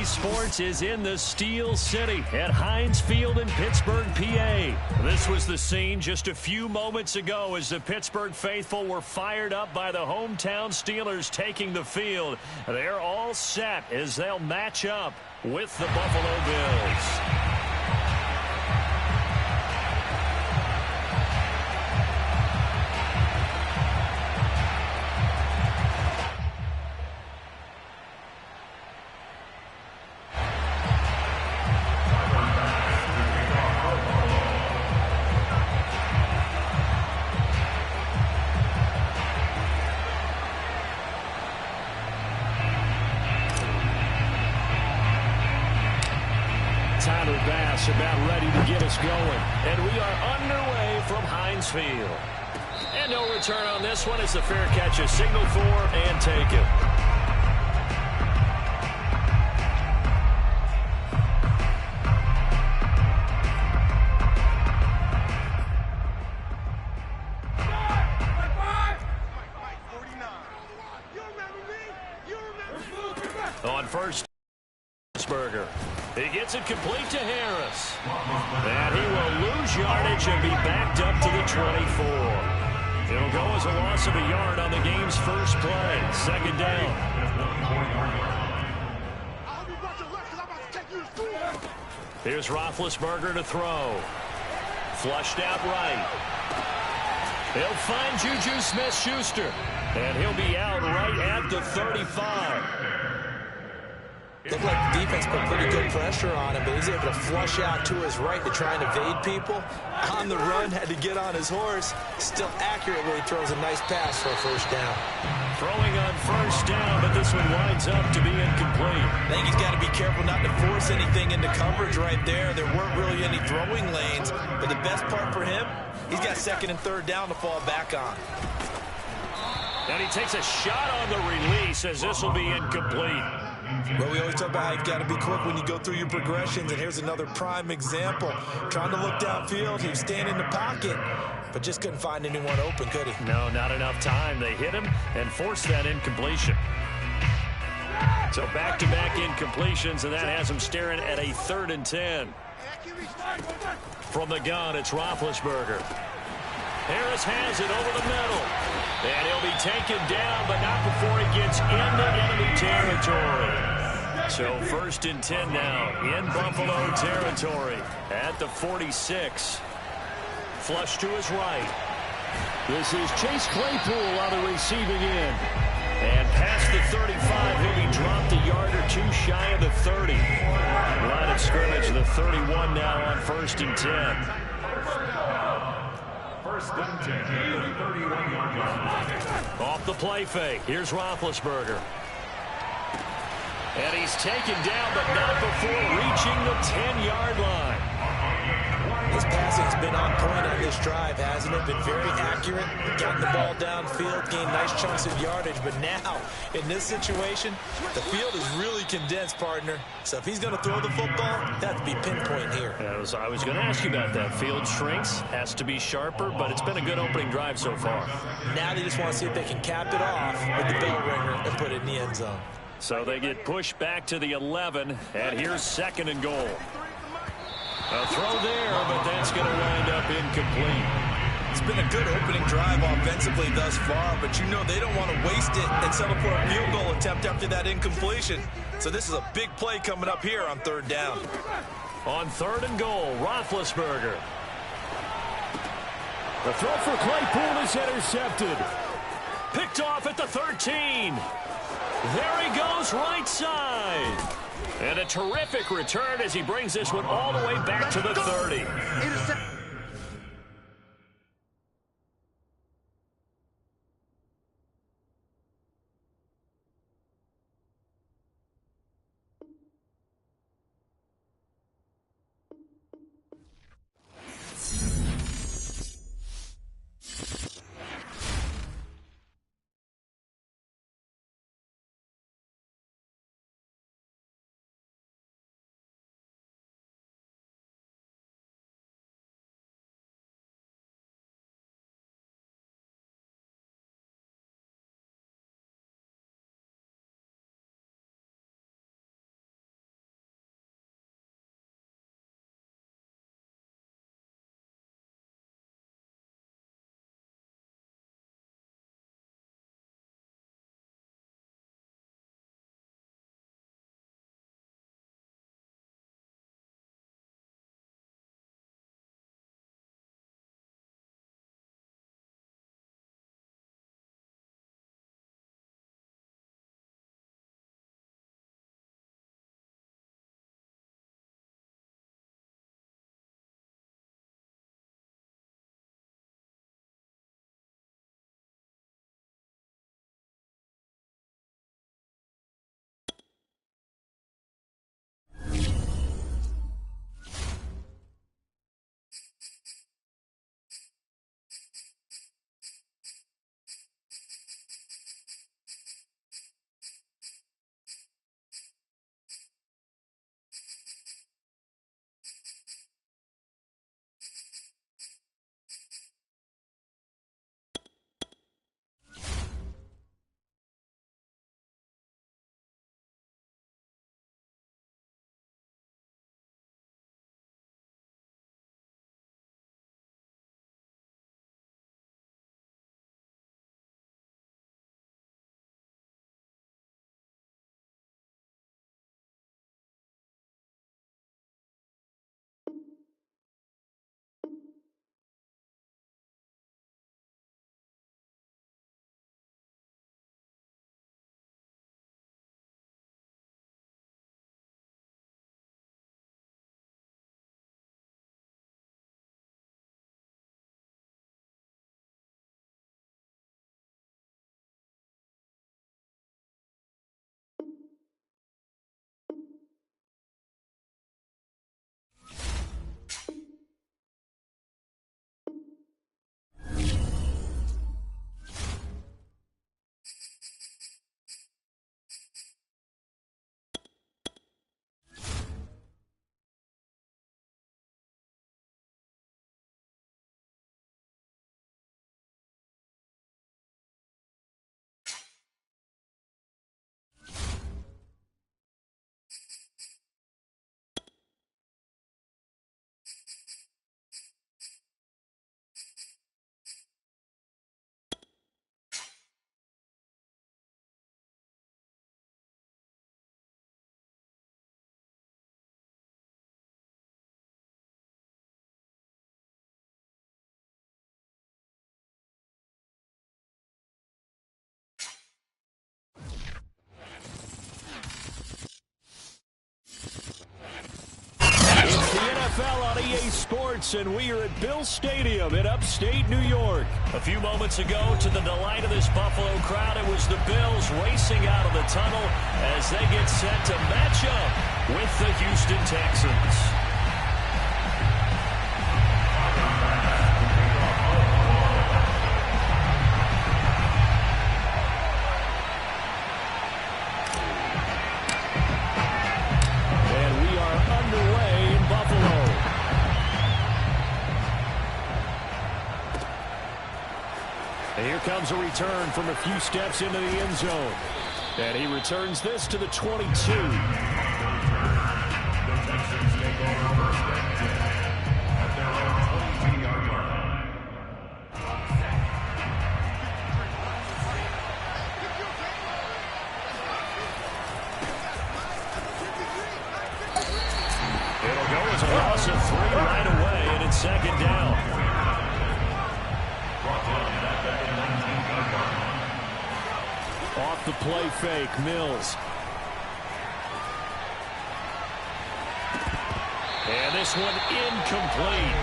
EA Sports is in the Steel City at Heinz Field in Pittsburgh, PA. This was the scene just a few moments ago as the Pittsburgh faithful were fired up by the hometown Steelers taking the field. They're all set as they'll match up with the Buffalo Bills. About ready to get us going, and we are underway from Heinz Field. And no return on this one as the fair catch is signaled for and taken. On first, Burger. He gets it complete to Harris. And he will lose yardage and be backed up to the 24. It'll go as a loss of a yard on the game's first play. Second down. Here's Roethlisberger to throw. Flushed out right. He'll find Juju Smith-Schuster. And he'll be out right at the 35. Looked like the defense put pretty good pressure on him, but he's able to flush out to his right to try and evade people. On the run, had to get on his horse. Still accurately throws a nice pass for a first down. Throwing on first down, but this one winds up to be incomplete. I think he's got to be careful not to force anything into coverage right there. There weren't really any throwing lanes, but the best part for him, he's got second and third down to fall back on. And he takes a shot on the release as this will be incomplete. Well, we always talk about how you've got to be quick when you go through your progressions, and here's another prime example. Trying to look downfield, he was standing in the pocket, but just couldn't find anyone open, could he? No, not enough time. They hit him and forced that incompletion. So back-to-back incompletions, and that has him staring at a 3rd and 10. From the gun, it's Roethlisberger. Harris has it over the middle. And he'll be taken down, but not before he gets into enemy territory. So 1st and 10 now in Buffalo territory at the 46. Flush to his right. This is Chase Claypool on the receiving end. And past the 35, he'll be dropped a yard or two shy of the 30. Line of scrimmage, the 31 now on 1st and 10. Off the play fake. Here's Roethlisberger. And he's taken down, but not before reaching the 10-yard line. His passing's been on point on this drive, hasn't it? Been very accurate, gotten the ball downfield, gained nice chunks of yardage. But now, in this situation, the field is really condensed, partner. So if he's going to throw the football, that has to be pinpoint here. I was going to ask you about that. Field shrinks, has to be sharper, but it's been a good opening drive so far. Now they just want to see if they can cap it off with the bell ringer and put it in the end zone. So they get pushed back to the 11, and here's 2nd and goal. A throw there, but that's going to wind up incomplete. It's been a good opening drive offensively thus far, but you know they don't want to waste it and settle for a field goal attempt after that incompletion. So this is a big play coming up here on 3rd down. On 3rd and goal, Roethlisberger. The throw for Claypool is intercepted. Picked off at the 13. There he goes right side. And a terrific return as he brings this one all the way back to the 30. NFL on EA Sports, and we are at Bill Stadium in upstate New York. A few moments ago, to the delight of this Buffalo crowd, it was the Bills racing out of the tunnel as they get set to match up with the Houston Texans. Here comes a return from a few steps into the end zone. And he returns this to the 22. It'll go as a loss of 3 right away, and it's second down. Off the play fake, Mills. And this one incomplete.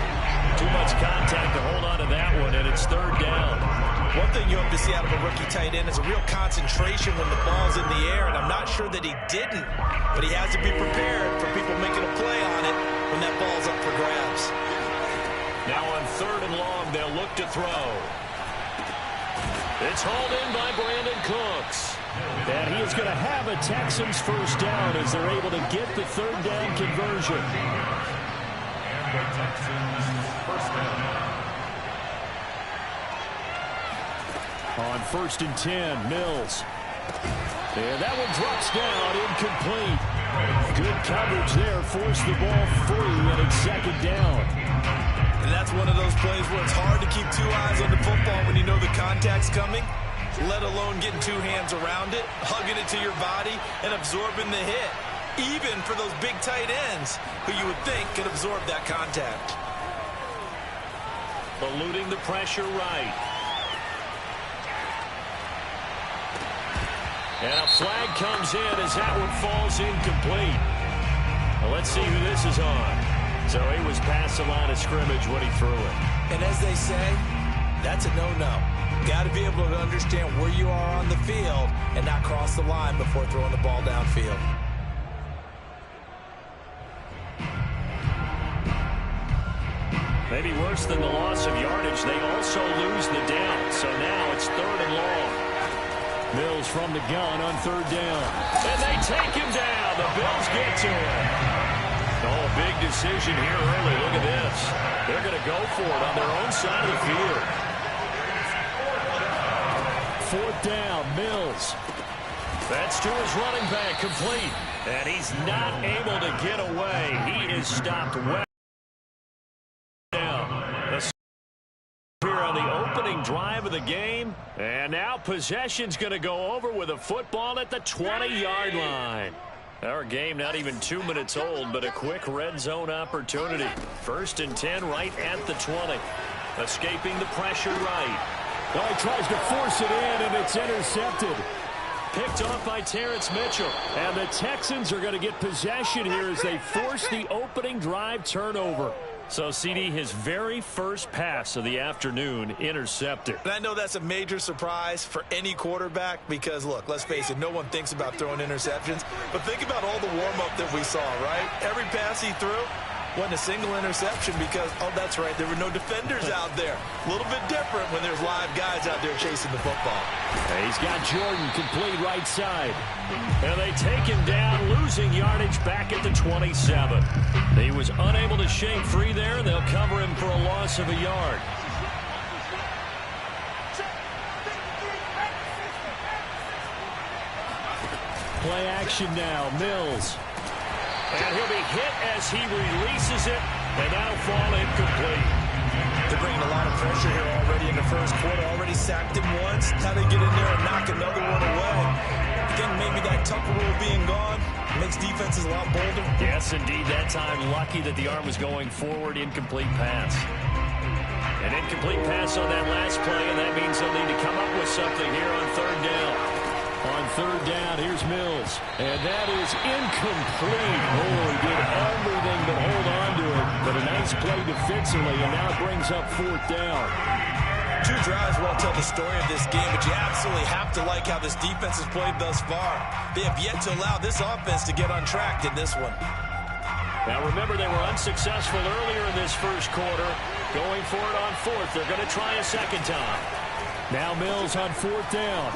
Too much contact to hold on to that one, and it's third down. One thing you hope to see out of a rookie tight end is a real concentration when the ball's in the air, and I'm not sure that he didn't, but he has to be prepared for people making a play on it when that ball's up for grabs. Now on third and long, they'll look to throw. It's hauled in by Brandon Cooks. And he is going to have a Texans first down as they're able to get the third down conversion. And the Texans first down. On 1st and 10, Mills. And that one drops down, incomplete. Good coverage there, forced the ball free, and it's second down. And that's one of those plays where it's hard to keep 2 eyes on the football when you know the contact's coming, let alone getting 2 hands around it, hugging it to your body, and absorbing the hit, even for those big tight ends who you would think could absorb that contact. Eluding the pressure right. And a flag comes in as that one falls incomplete. Well, let's see who this is on. So he was past the line of scrimmage when he threw it. And as they say, that's a no-no. Got to be able to understand where you are on the field and not cross the line before throwing the ball downfield. Maybe worse than the loss of yardage, they also lose the down. So now it's third and long. Mills from the gun on third down. And they take him down. The Bills get to him. Oh, big decision here early. Look at this. They're going to go for it on their own side of the field. Fourth down, Mills. That's to his running back, complete. And he's not able to get away. He is stopped well down. Here on the opening drive of the game. And now possession's going to go over with a football at the 20-yard line. Our game not even 2 minutes old, but a quick red zone opportunity. 1st and 10 right at the 20. Escaping the pressure right. Oh, he tries to force it in, and it's intercepted. Picked off by Terrence Mitchell. And the Texans are going to get possession here as they force the opening drive turnover. So, CD, his very first pass of the afternoon intercepted. And I know that's a major surprise for any quarterback because, look, let's face it, no one thinks about throwing interceptions. But think about all the warm-up that we saw, right? Every pass he threw wasn't a single interception because, oh, that's right, there were no defenders out there. A little bit different when there's live guys out there chasing the football. And he's got Jordan complete right side. And they take him down, losing yardage back at the 27. He was unable to shake free there. They'll cover him for a loss of a yard. Play action now, Mills. And he'll be hit as he releases it, and that'll fall incomplete. They're bringing a lot of pressure here already in the first quarter. Already sacked him once. How they get in there and knock another one away. I think maybe that Tucker rule being gone makes defenses a lot bolder. Yes, indeed. That time, lucky that the arm was going forward. Incomplete pass. An incomplete pass on that last play, and that means they'll need to come up with something here on third down. On third down, here's Mills. And that is incomplete. Oh, he did everything but hold on to it. But a nice play defensively, and now it brings up fourth down. Two drives won't tell the story of this game, but you absolutely have to like how this defense has played thus far. They have yet to allow this offense to get on track in this one. Now remember, they were unsuccessful earlier in this first quarter. Going for it on fourth. They're going to try a second time. Now Mills on fourth down.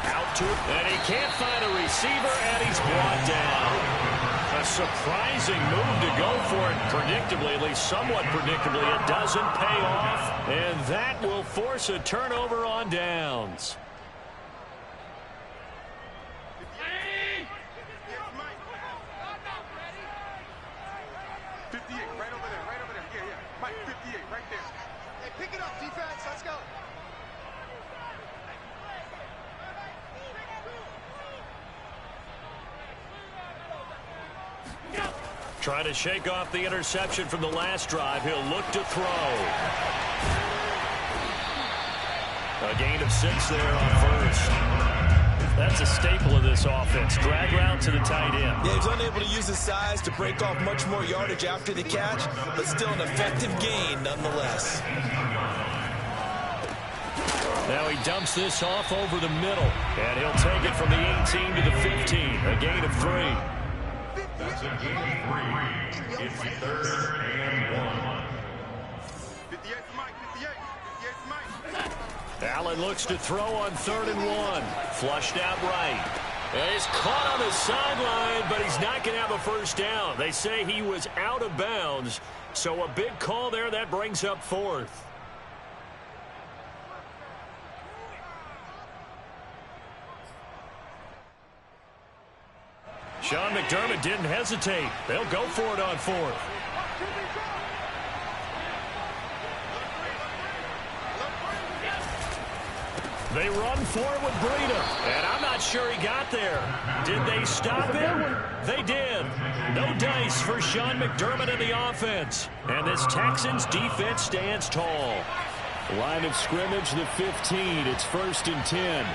Out to it, and he can't find a receiver, and he's brought down. A surprising move to go for it predictably, at least somewhat predictably. It doesn't pay off, and that will force a turnover on downs. Trying to shake off the interception from the last drive. He'll look to throw. A gain of 6 there on first. That's a staple of this offense. Drag route to the tight end. Yeah, he's unable to use his size to break off much more yardage after the catch, but still an effective gain nonetheless. Now he dumps this off over the middle, and he'll take it from the 18 to the 15. A gain of 3. That's a gain of 3. It's 3rd and 1. 58 Mike, 58 Mike. Allen looks to throw on 3rd and 1. Flushed out right. And he's caught on the sideline, but he's not going to have a first down. They say he was out of bounds, so a big call there. That brings up 4th. Sean McDermott didn't hesitate. They'll go for it on 4th. They run for it with Breida, and I'm not sure he got there. Did they stop him? They did. No dice for Sean McDermott in the offense. And this Texans defense stands tall. Line of scrimmage, the 15. It's 1st and 10.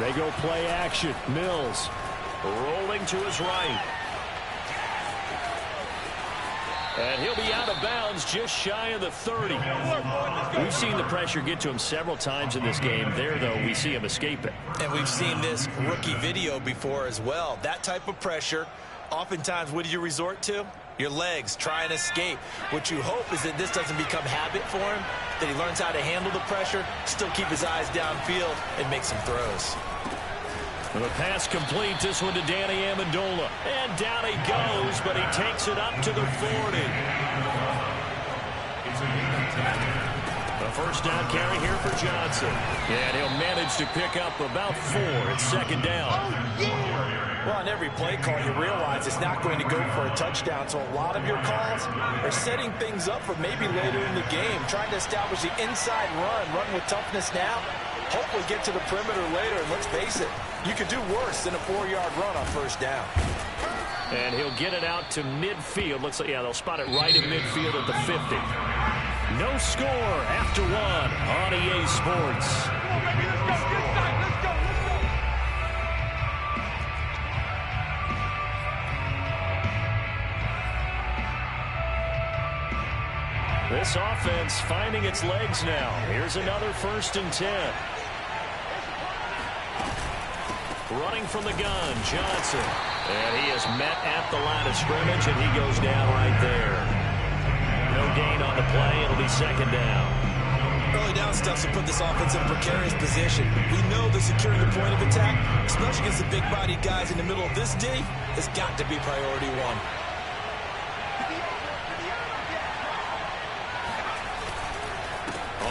They go play action. Mills rolling to his right. And he'll be out of bounds just shy of the 30. We've seen the pressure get to him several times in this game. There, though, we see him escape it. And we've seen this rookie video before as well. That type of pressure, oftentimes, what do you resort to? Your legs, try and escape. What you hope is that this doesn't become habit for him, that he learns how to handle the pressure, still keep his eyes downfield, and make some throws. The pass complete, this one to Danny Amendola. And down he goes, but he takes it up to the 40. The first down carry here for Johnson. And he'll manage to pick up about 4. It's 2nd down. Well, on every play call, you realize it's not going to go for a touchdown, so a lot of your calls are setting things up for maybe later in the game, trying to establish the inside run with toughness now, hopefully get to the perimeter later, and let's face it, you could do worse than a 4-yard run on 1st down. And he'll get it out to midfield. Looks like, yeah, they'll spot it right in midfield at the 50. No score after 1 on EA Sports. This offense finding its legs now. Here's another 1st and 10. Running from the gun, Johnson. And he is met at the line of scrimmage, and he goes down right there. No gain on the play. It'll be 2nd down. Early down stuff to put this offense in a precarious position. We know that securing the point of attack, especially against the big-bodied guys in the middle of this D, has got to be priority 1.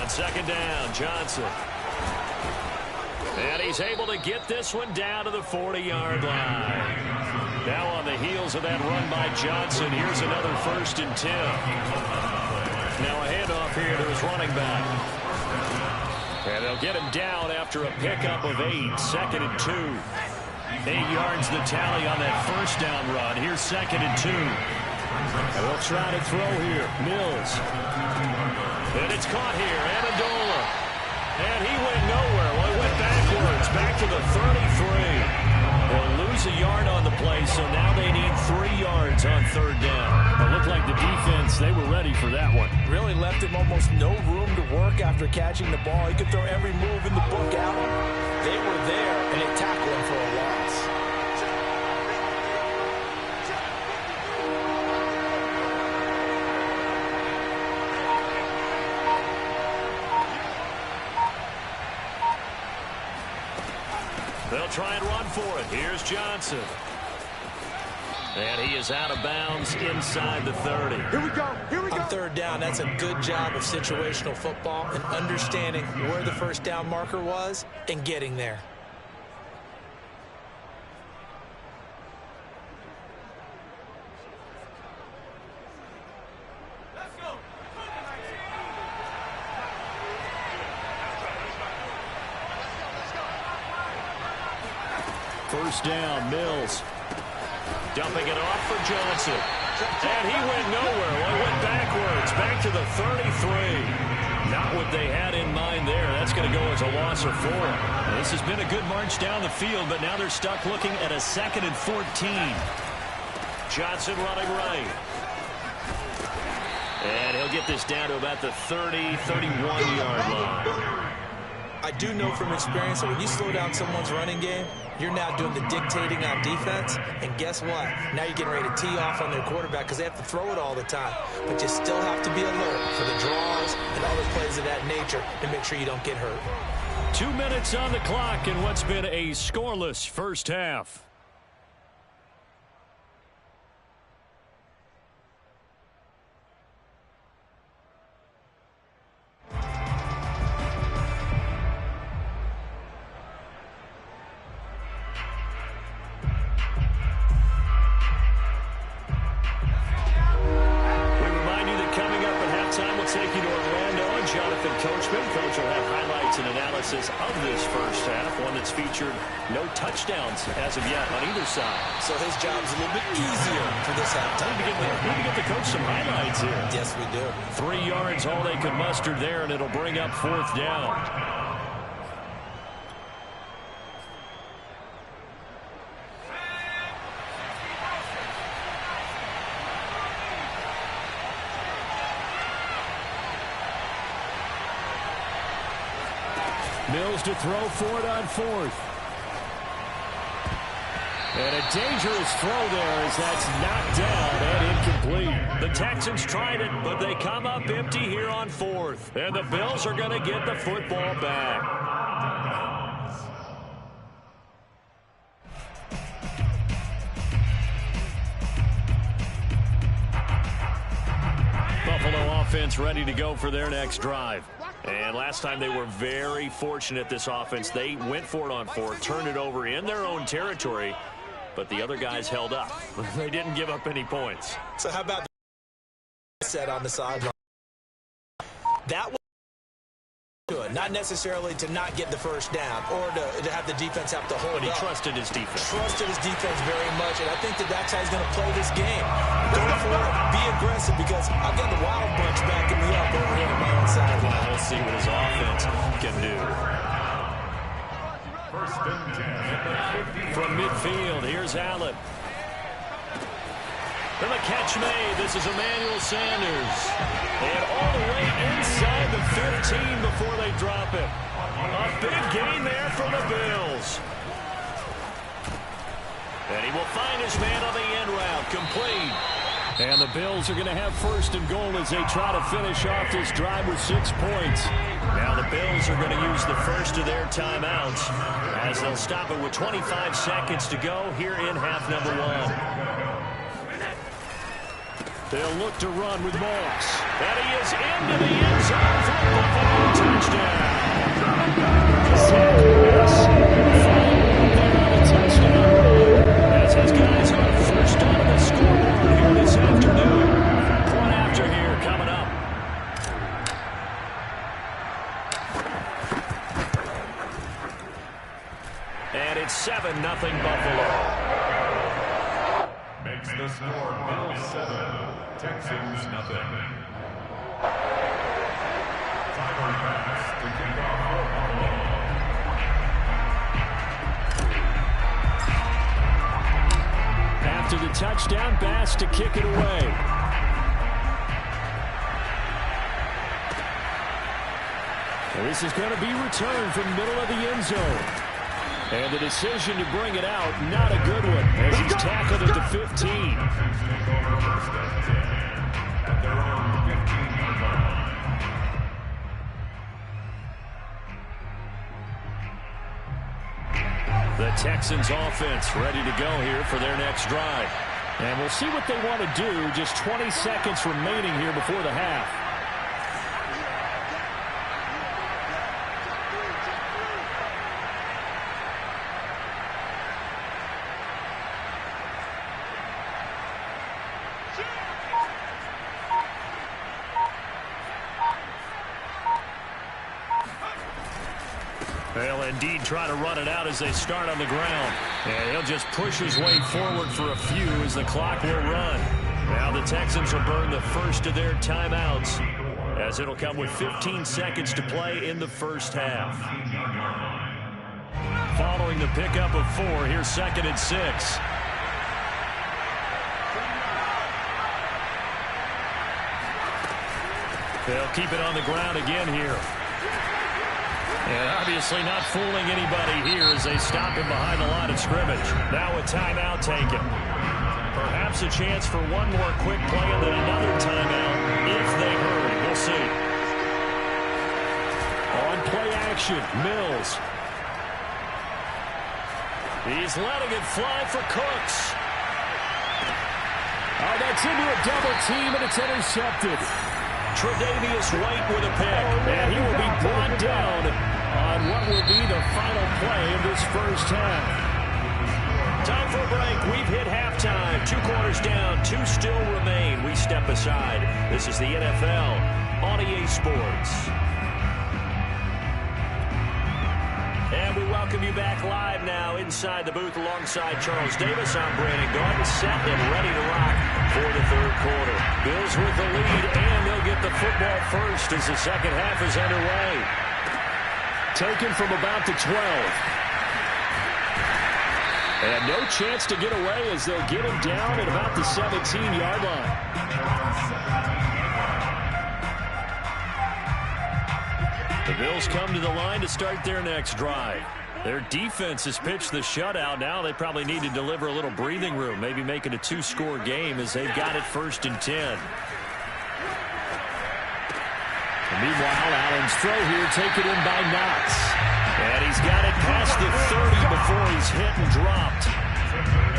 On 2nd down, Johnson. And he's able to get this one down to the 40-yard line. Now on the heels of that run by Johnson, here's another 1st and 10. Now a handoff here to his running back. And they'll get him down after a pickup of 8, 2nd and 2. 8 yards the tally on that 1st down run. Here's 2nd and 2. And they'll try to throw here. Mills. And it's caught here. Amendola. And he went nowhere. Well, he went backwards. Back to the 33. They'll lose a yard on the play, so now they need 3 yards on third down. It looked like the defense, they were ready for that one. Really left him almost no room to work after catching the ball. He could throw every move in the book at him. They were there, and they tackled him for a loss. They'll try and run for it. Here's Johnson. And he is out of bounds inside the 30. Here we go. Here we go. On third down, that's a good job of situational football and understanding where the first down marker was and getting there. First down, Mills. Dumping it off for Johnson. And he went nowhere. Well, he went backwards. Back to the 33. Not what they had in mind there. That's going to go as a loss of 4. Well, this has been a good march down the field, but now they're stuck looking at a 2nd and 14. Johnson running right. And he'll get this down to about the 30, 31-yard line. I do know from experience that when you slow down someone's running game, you're now doing the dictating on defense. And guess what? Now you're getting ready to tee off on their quarterback because they have to throw it all the time. But you still have to be alert for the draws and other plays of that nature to make sure you don't get hurt. 2 minutes on the clock in what's been a scoreless first half. Of this first half, one that's featured no touchdowns as of yet on either side. So his job's a little bit easier for this halftime. Need to get the coach some highlights here. Yes, we do. 3 yards, all they could muster there, and it'll bring up 4th down. Mills to throw for it on 4th. And a dangerous throw there as that's knocked down and incomplete. The Texans tried it, but they come up empty here on 4th. And the Bills are going to get the football back. Buffalo offense ready to go for their next drive. And last time they were very fortunate, this offense. They went for it on 4th, turned it over in their own territory, but the other guys held up. They didn't give up any points. So how about the set on the sideline? That was good. Not necessarily to not get the first down or to have the defense have to hold But he up. trusted his defense. Trusted his defense very much, and I think that's how he's going to play this game. Go for it, be aggressive, because I've got the wild bunch backing me up over here on my own sideline. We'll see what his offense can do. First and 10. From midfield, here's Allen. And the catch made. This is Emmanuel Sanders. And all the way inside the 15 before they drop it. A big gain there for the Bills. And he will find his man on the end route. Complete. And the Bills are going to have 1st and goal as they try to finish off this drive with 6 points. Now the Bills are going to use the first of their timeouts as they'll stop it with 25 seconds to go here in half number 1. They'll look to run with Moss. And he is into the end zone for a Buffalo touchdown. As his guys are first on the scoreboard here this afternoon. One after here coming up. And it's 7-0 Buffalo. Makes the score Bills 7, Texans nothing. After the touchdown, Bass to kick it away. And this is going to be returned from the middle of the end zone. And the decision to bring it out, not a good one, as he's tackled at the 15. The Texans offense ready to go here for their next drive. And we'll see what they want to do. Just 20 seconds remaining here before the half. They'll indeed try to run it out as they start on the ground. And he'll just push his way forward for a few as the clock will run. Now the Texans will burn the first of their timeouts as it'll come with 15 seconds to play in the first half. Following the pickup of 4, here's 2nd and 6. They'll keep it on the ground again here. And obviously not fooling anybody here as they stop him behind the line of scrimmage. Now a timeout taken. Perhaps a chance for one more quick play and then another timeout if they hurry. We'll see. On play action, Mills. He's letting it fly for Cooks. Oh, that's into a double team, and it's intercepted. Tre'Davious White with a pick, and he will be brought down on what will be the final play of this first half. Time for a break. We've hit halftime. 2 quarters down, 2 still remain. We step aside. This is the NFL on EA Sports. And we welcome you back live now inside the booth alongside Charles Davis. I'm Brandon Gordon, set and ready to rock for the third quarter. Bills with the lead, and they'll get the football first as the second half is underway. Taken from about the 12. And no chance to get away as they'll get him down at about the 17-yard line. The Bills come to the line to start their next drive. Their defense has pitched the shutout. Now they probably need to deliver a little breathing room, maybe make it a 2-score game as they've got it 1st and 10. And meanwhile, Allen's throw here taken in by Knox. And he's got it past the 30 before he's hit and dropped.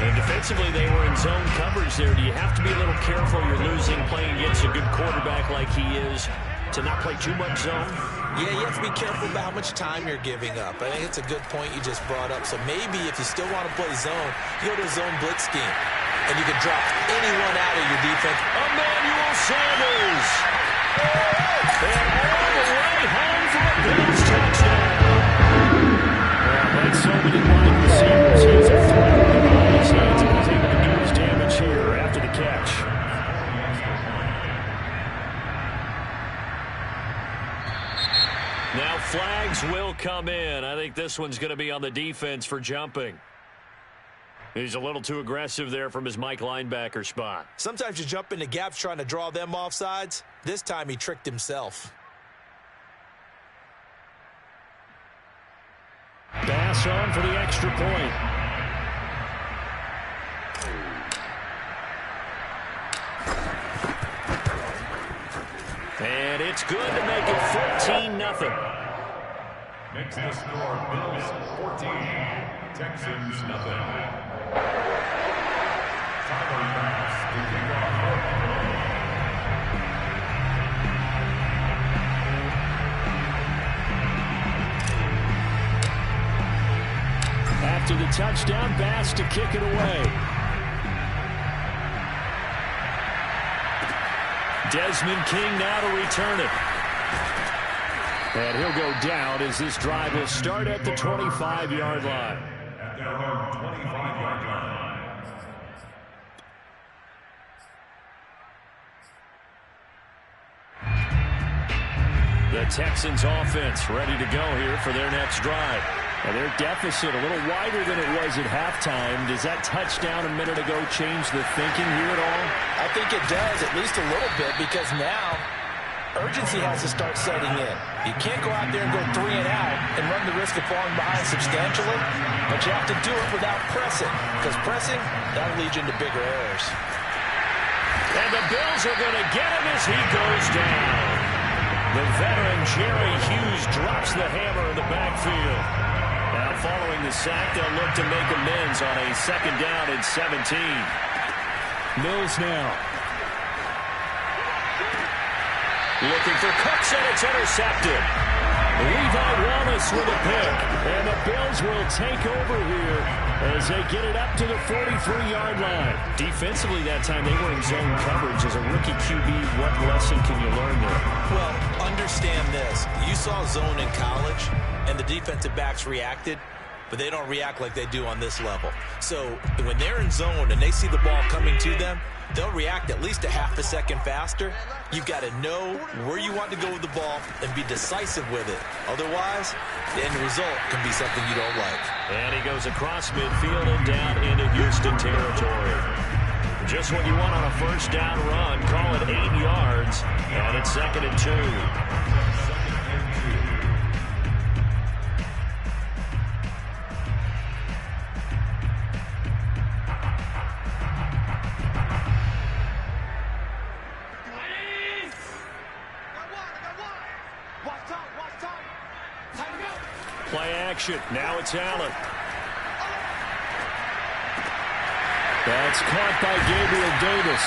And defensively, they were in zone coverage there. Do you have to be a little careful? You're losing playing against a good quarterback like he is to not play too much zone? Yeah, you have to be careful about how much time you're giving up. I think it's a good point you just brought up. So maybe if you still want to play zone, you go to a zone blitz scheme. And you can drop anyone out of your defense. Emmanuel Sanders! And all the way home for a Bills touchdown. Like so many wide receivers, he has a threat with the ball in his hands, and he's able to do his damage here after the catch. Now flags will come in. I think this one's going to be on the defense for jumping. He's a little too aggressive there from his Mike linebacker spot. Sometimes you jump into gaps trying to draw them off sides. This time he tricked himself. Bass on for the extra point. And it's good to make it 14-0. Makes the score Bills 14, Texans nothing. Tyler Bass to kick off. After the touchdown, Bass to kick it away. Desmond King now to return it. And he'll go down as this drive will start at the 25-yard line. At their own 25-yard line. The The Texans offense ready to go here for their next drive. And their deficit a little wider than it was at halftime. Does that touchdown a minute ago change the thinking here at all? I think it does, at least a little bit, because now urgency has to start setting in. You can't go out there and go 3 and out and run the risk of falling behind substantially, but you have to do it without pressing, because pressing, that'll lead you into bigger errors. And the Bills are going to get him as he goes down. The veteran Jerry Hughes drops the hammer in the backfield. Now following the sack, they'll look to make amends on a 2nd down and 17. Mills now. Looking for Cooks, and it's intercepted. Levi Wallace with a pick. And the Bills will take over here as they get it up to the 43-yard line. Defensively that time, they were in zone coverage. As a rookie QB, what lesson can you learn there? Well, understand this. You saw zone in college, and the defensive backs reacted, but they don't react like they do on this level. So when they're in zone and they see the ball coming to them, they'll react at least a half a second faster. You've got to know where you want to go with the ball and be decisive with it. Otherwise, the end result can be something you don't like. And he goes across midfield and down into Houston territory. Just what you want on a 1st down run. Call it 8 yards, and it's 2nd and 2. Play action. Now it's Allen. That's caught by Gabriel Davis.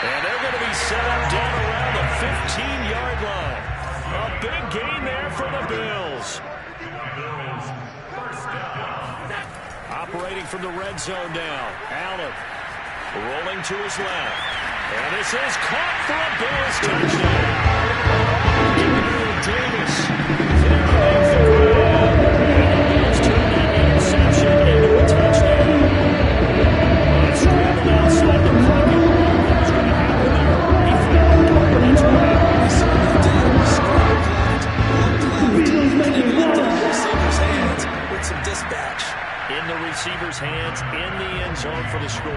And they're going to be set up down around the 15-yard line. A big gain there for the Bills. Operating from the red zone now. Allen rolling to his left. And this is caught for a Bills touchdown. Gabriel Davis. In the receiver's hands, in the end zone for the score.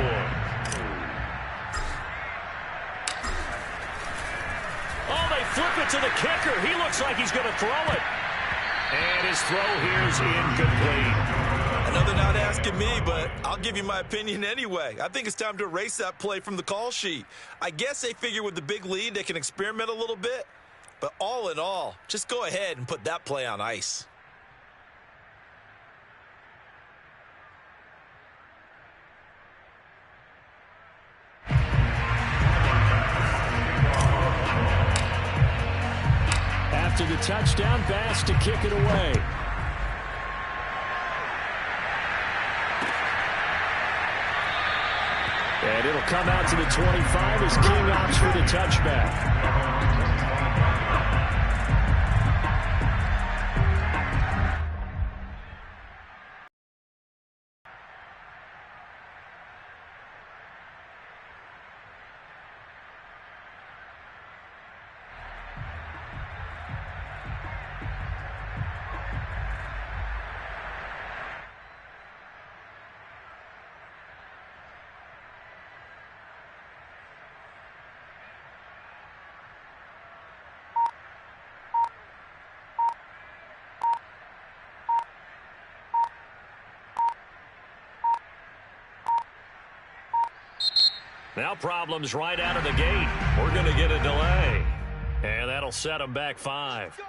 Oh, they flip it to the kicker. He looks like he's going to throw it. And his throw here's incomplete. Another not asking me, but I'll give you my opinion anyway. I think it's time to erase that play from the call sheet. I guess they figure with the big lead they can experiment a little bit. But all in all, just go ahead and put that play on ice. After the touchdown, Bass to kick it away. And it'll come out to the 25 as King opts for the touchback. Now problems right out of the gate. We're going to get a delay. And that'll set them back 5.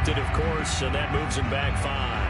deflected, of course, and that moves him back 5.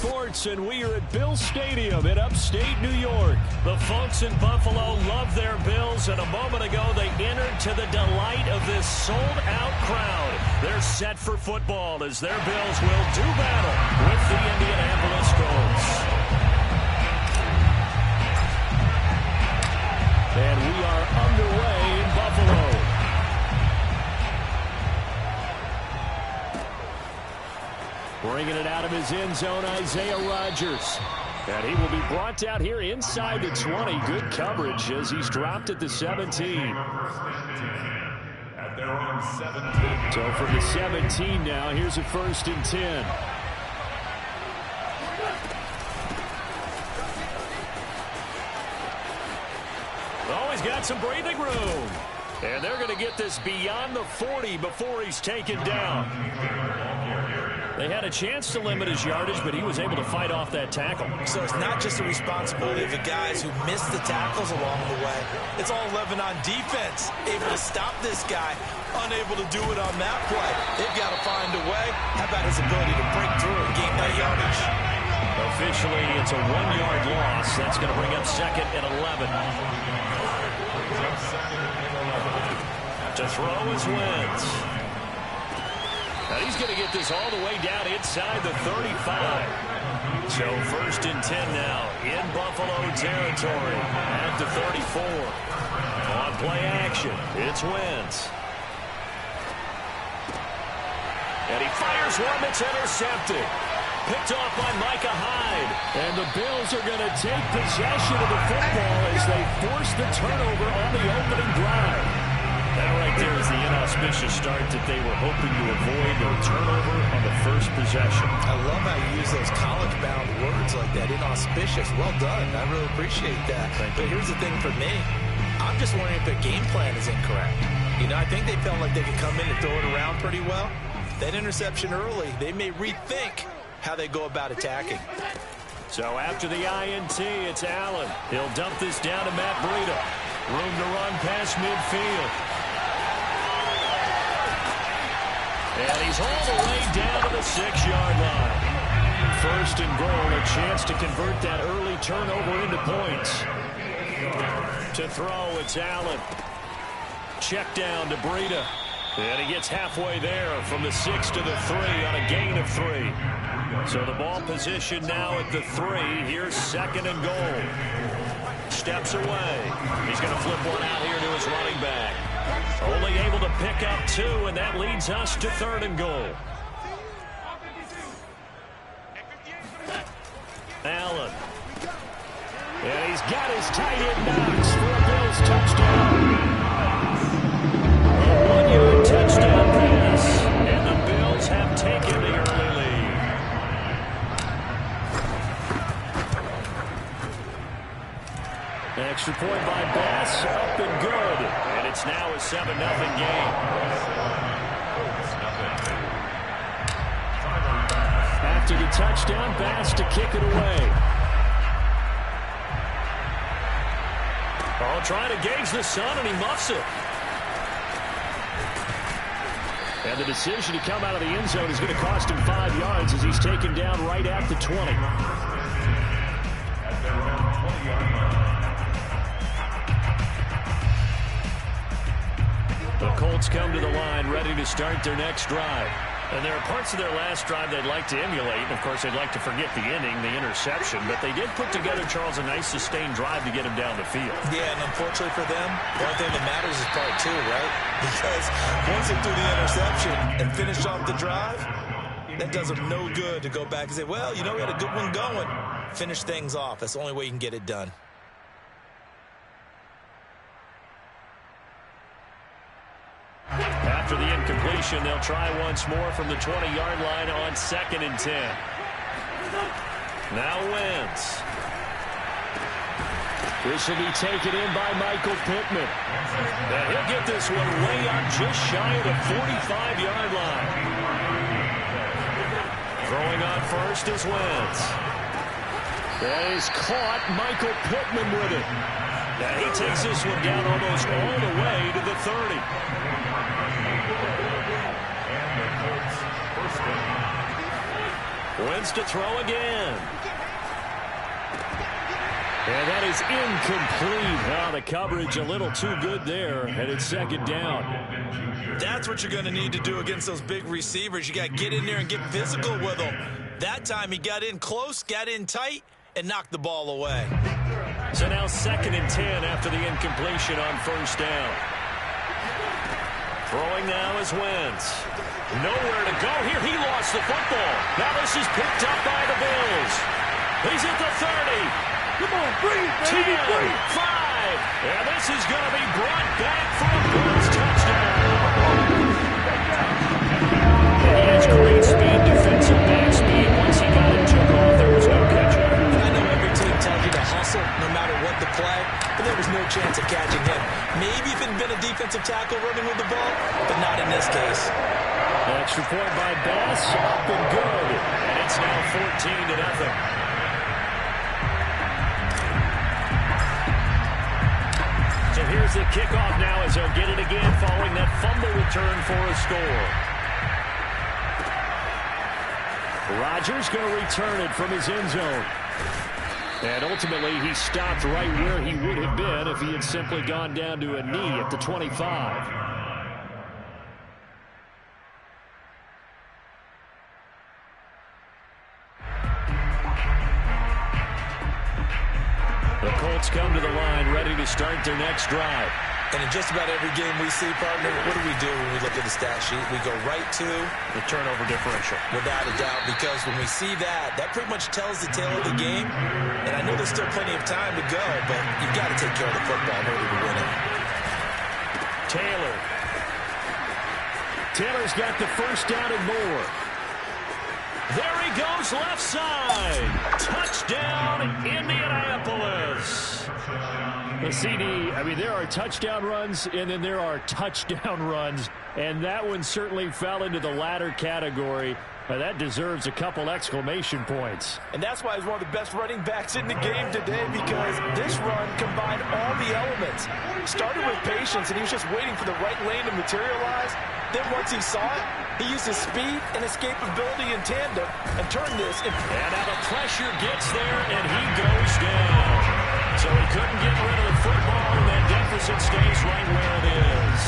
Sports, and we are at Bill Stadium in upstate New York. The folks in Buffalo love their Bills, and a moment ago they entered to the delight of this sold-out crowd. They're set for football as their Bills will do battle with the Indianapolis Colts. And we are underway in Buffalo. Bringing it out of his end zone, Isaiah Rodgers. And he will be brought down here inside the 20. Good coverage as he's dropped at the 17. At their own 17. So from the 17 now, here's a 1st and 10. Oh, he's got some breathing room. And they're going to get this beyond the 40 before he's taken down. They had a chance to limit his yardage, but he was able to fight off that tackle. So it's not just the responsibility of the guys who missed the tackles along the way. It's all 11 on defense. Able to stop this guy, unable to do it on that play. They've got to find a way. How about his ability to break through and gain that yardage? Officially, it's a 1-yard loss. That's going to bring up 2nd and 11. To throw is Wentz. Now he's going to get this all the way down inside the 35. So 1st and 10 now in Buffalo territory at the 34. On play action, it's Wentz. And he fires one that's intercepted. Picked off by Micah Hyde. And the Bills are going to take possession of the football as they force the turnover on the opening drive. That right there is the inauspicious start that they were hoping to avoid, a turnover on the first possession. I love how you use those college-bound words like that, inauspicious. Well done. I really appreciate that. But here's the thing for me. I'm just wondering if their game plan is incorrect. You know, I think they felt like they could come in and throw it around pretty well. That interception early, they may rethink how they go about attacking. So after the INT, it's Allen. He'll dump this down to Matt Breida. Room to run past midfield. And he's all the way down to the 6-yard line. 1st and goal, a chance to convert that early turnover into points. To throw, it's Allen. Check down to Breida. And he gets halfway there from the 6 to the 3 on a gain of 3. So the ball position now at the 3. Here's 2nd and goal. Steps away. He's going to flip one out here to his running back. Only able to pick up 2, and that leads us to 3rd and goal. Allen. And he's got his tight end Knox for a Bills touchdown. A 1-yard touchdown pass, and the Bills have taken the early lead. Extra point by Bass, up and good. And it's now a 7-0 game. After the touchdown, Bass to kick it away. Oh, trying to gauge the sun, and he muffs it. And the decision to come out of the end zone is going to cost him 5 yards as he's taken down right at the 20. At their own 20-yard line. The Colts come to the line ready to start their next drive. And there are parts of their last drive they'd like to emulate. Of course, they'd like to forget the inning, the interception. But they did put together, Charles, a nice sustained drive to get him down the field. Yeah, and unfortunately for them, the only thing that matters is part 2, right? Because once they threw the interception and finished off the drive, that does them no good to go back and say, well, you know, we had a good one going. Finish things off. That's the only way you can get it done. After the incompletion, they'll try once more from the 20-yard line on 2nd and 10. Now Wentz. This will be taken in by Michael Pittman. Now he'll get this one way up just shy of the 45-yard line. Throwing on first is Wentz. That is caught. Michael Pittman with it. Now he takes this one down almost all the way to the 30. Wins to throw again. And that is incomplete. Oh, the coverage a little too good there, and it's second down. That's what you're going to need to do against those big receivers. You got to get in there and get physical with them. That time he got in close, got in tight, and knocked the ball away. So now 2nd and 10 after the incompletion on first down. Throwing now is Wentz. Nowhere to go here. He lost the football. Now this is picked up by the Bills. He's at the 30. Come on, breathe, 10, baby, breathe. 5. And this is going to be brought back for a Bills touchdown. And he has great speed, defensive back speed. Once he got it, took off, there was no catching. I know every team tells you to hustle no matter what the play, but there was no chance of catching him. Maybe if it had been a defensive tackle running with the ball, but not in this case. Extra point by Bass, up and good. And it's now 14-0. So here's the kickoff now as they'll get it again following that fumble return for a score. Rodgers going to return it from his end zone. And ultimately he stopped right where he would have been if he had simply gone down to a knee at the 25. The Colts come to the line, ready to start their next drive. And in just about every game we see, partner, what do we do when we look at the stat sheet? We go right to the turnover differential. Without a doubt, because when we see that, that pretty much tells the tale of the game. And I know there's still plenty of time to go, but you've got to take care of the football in order to win it. Taylor's got the first down and more. There he goes, left side. Touchdown, Indianapolis. The CD, I mean, there are touchdown runs, and then there are touchdown runs. And that one certainly fell into the latter category. That deserves a couple exclamation points. And that's why he's one of the best running backs in the game today, because this run combined all the elements. Started with patience, and he was just waiting for the right lane to materialize. Then once he saw it, he used his speed and escapability in tandem and turned this. And now the pressure gets there, and he goes down. So he couldn't get rid of the football, and that deficit stays right where it is.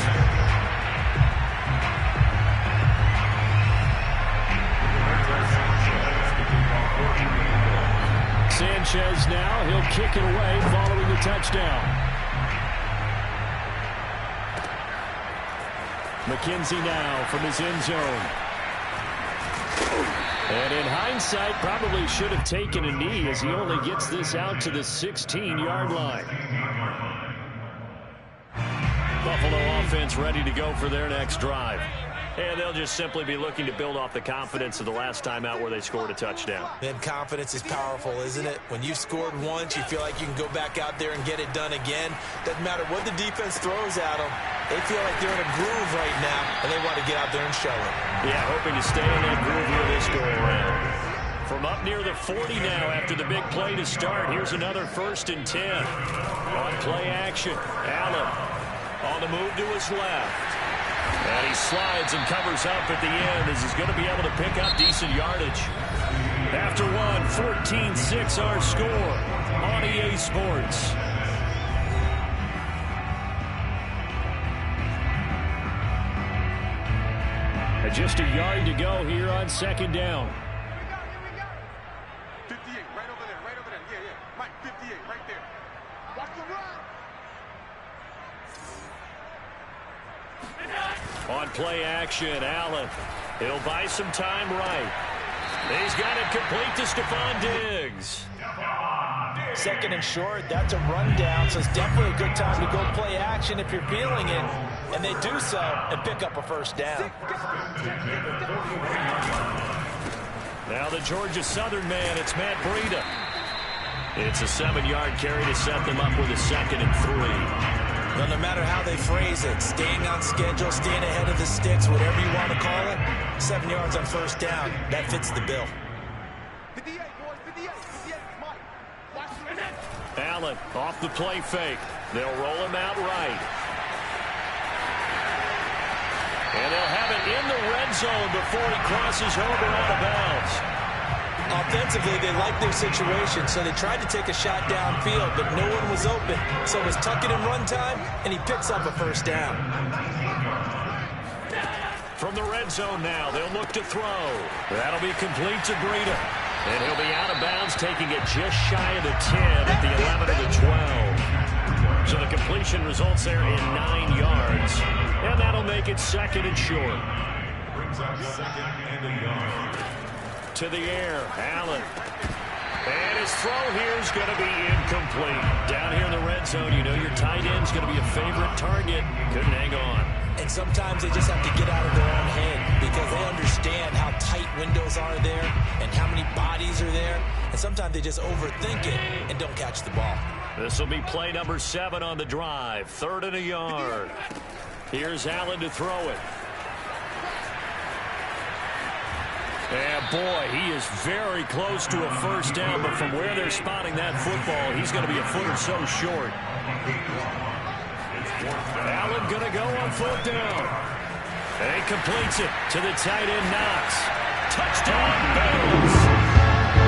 Sanchez now, he'll kick it away following the touchdown. McKenzie now from his end zone. And in hindsight, probably should have taken a knee as he only gets this out to the 16-yard line. Buffalo offense ready to go for their next drive. And they'll just simply be looking to build off the confidence of the last time out where they scored a touchdown. And confidence is powerful, isn't it? When you've scored once, you feel like you can go back out there and get it done again. Doesn't matter what the defense throws at them. They feel like they're in a groove right now, and they want to get out there and show it. Yeah, hoping to stay in that groove here this go-around. From up near the 40 now after the big play to start, here's another 1st and 10. On play action, Allen on the move to his left. And he slides and covers up at the end as he's going to be able to pick up decent yardage. After one, 14-6 our score on EA Sports. And just a yard to go here on 2nd down. 58, right over there, right over there. Yeah, yeah. Mike, 58, right there. Watch the run. On play action, Allen. He'll buy some time right. He's got it complete to Stephon Diggs. 2nd and short, that's a rundown, so it's definitely a good time to go play action if you're feeling it. And they do so and pick up a 1st down. Now the Georgia Southern man, it's Matt Breida. It's a 7-yard carry to set them up with a 2nd and 3. Well, no matter how they phrase it, staying on schedule, staying ahead of the sticks, whatever you want to call it, 7 yards on 1st down, that fits the bill. 58, boys, 58, 58, Mike. Watch the Allen off the play fake. They'll roll him out right. And they'll have it in the red zone before he crosses over out of bounds. Offensively, they liked their situation, so they tried to take a shot downfield, but no one was open. So it was tuck it and run time, and he picks up a first down. From the red zone now, they'll look to throw. That'll be complete to Breida. And he'll be out of bounds, taking it just shy of the 10 at the 11 of the 12. So the completion results there in 9 yards. And that'll make it second and short. Brings up second and a yard. To the air, Allen. And his throw here is going to be incomplete. Down here in the red zone, you know your tight end's going to be a favorite target. Couldn't hang on. And sometimes they just have to get out of their own head because they understand how tight windows are there and how many bodies are there. And sometimes they just overthink it and don't catch the ball. This will be play number 7 on the drive. 3rd and a yard. Here's Allen to throw it. And boy, he is very close to a first down, but from where they're spotting that football, he's going to be a foot or so short. Allen going to go on 4th down. And he completes it to the tight end, Knox. Touchdown, Bills!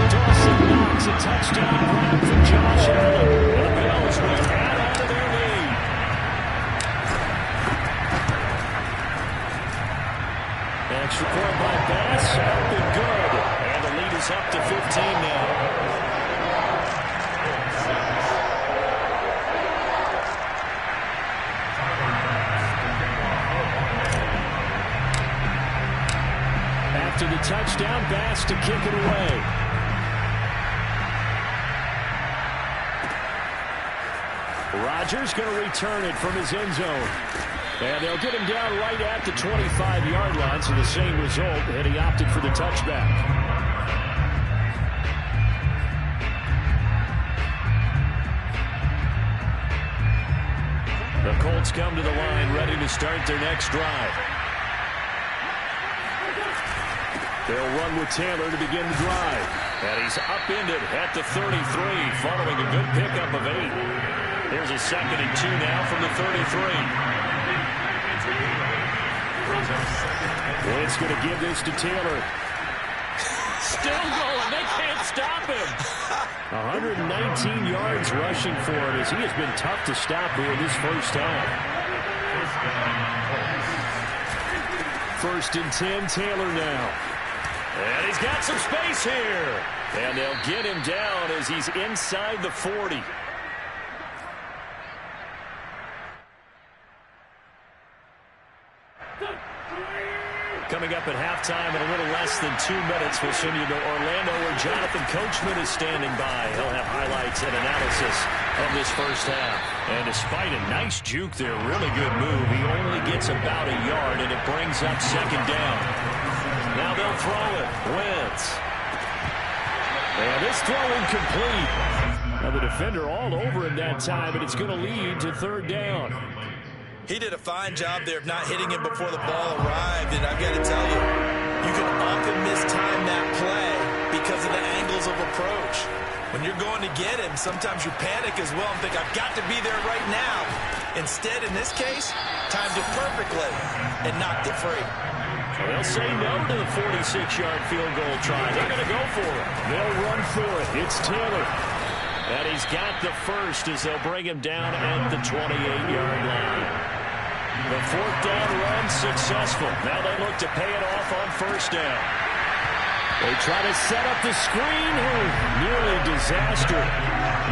Dawson Knox, a touchdown grab for Josh Allen. And the Bills will add on to their lead. Extra point by Bass, up and good. And the lead is up to 15 now. After the touchdown, Bass to kick it away. Rodgers going to return it from his end zone. And they'll get him down right at the 25-yard line, so the same result, and he opted for the touchback. The Colts come to the line, ready to start their next drive. They'll run with Taylor to begin the drive. And he's upended at the 33, following a good pickup of 8. Here's a 2nd and 2 now from the 33. It's going to give this to Taylor. Still going. They can't stop him. 119 yards rushing for him as he has been tough to stop here in this first half. 1st and 10, Taylor now. And he's got some space here. And they'll get him down as he's inside the 40. Coming up at halftime in a little less than 2 minutes, we'll send you to Orlando where Jonathan Coachman is standing by. He'll have highlights and analysis of this first half. And despite a nice juke there, really good move, he only gets about a yard, and it brings up 2nd down. Now they'll throw it. Wentz. And this throw incomplete. Now the defender all over him that time, but it's going to lead to 3rd down. He did a fine job there of not hitting him before the ball arrived, and I've got to tell you, you can often mistime that play because of the angles of approach. When you're going to get him, sometimes you panic as well and think, I've got to be there right now. Instead, in this case, timed it perfectly and knocked it free. They'll say no to the 46-yard field goal try. They're going to go for it. They'll run for it. It's Taylor. And he's got the first as they'll bring him down at the 28-yard line. The 4th down run successful. Now they look to pay it off on 1st down. They try to set up the screen. Nearly disaster.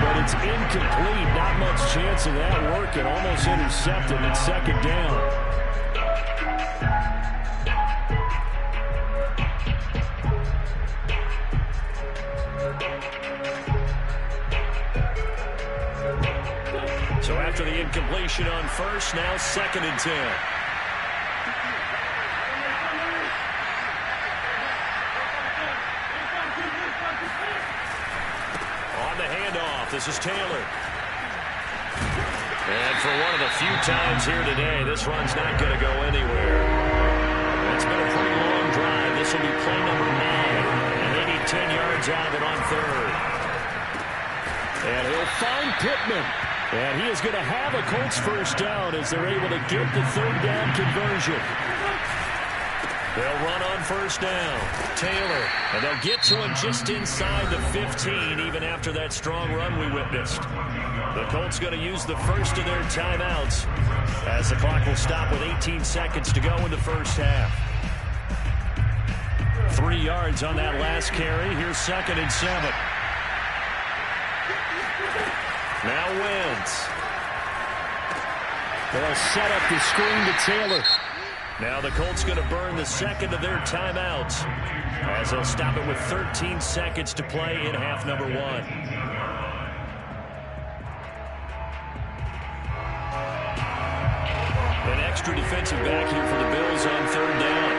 But it's incomplete. Not much chance of that working. Almost intercepted at 2nd down. So after the incompletion on 1st, now 2nd and 10. On the handoff, this is Taylor. And for one of the few times here today, this run's not going to go anywhere. It's been a pretty long drive. This will be play number 9. And they need 10 yards out of it on 3rd. And he'll find Pittman. And he is going to have a Colts first down as they're able to get the 3rd down conversion. They'll run on first down. Taylor. And they'll get to him just inside the 15, even after that strong run we witnessed. The Colts going to use the first of their timeouts as the clock will stop with 18 seconds to go in the first half. 3 yards on that last carry. Here's 2nd and 7. Now Wentz. They'll set up the screen to Taylor. Now the Colts going to burn the second of their timeouts as they'll stop it with 13 seconds to play in half number 1. An extra defensive back here for the Bills on 3rd down.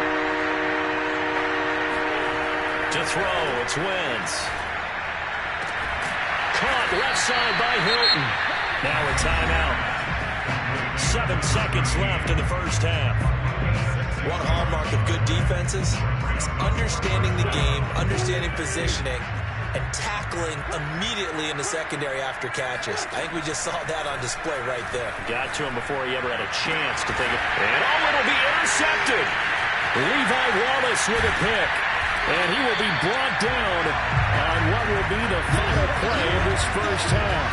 To throw, it's Wentz. Caught left side by Hilton. Now a timeout. 7 seconds left in the first half. One hallmark of good defenses is understanding the game, understanding positioning, and tackling immediately in the secondary after catches. I think we just saw that on display right there. Got to him before he ever had a chance to think of it. And it'll be intercepted. Levi Wallace with a pick. And he will be brought down on what will be the final play of this first half.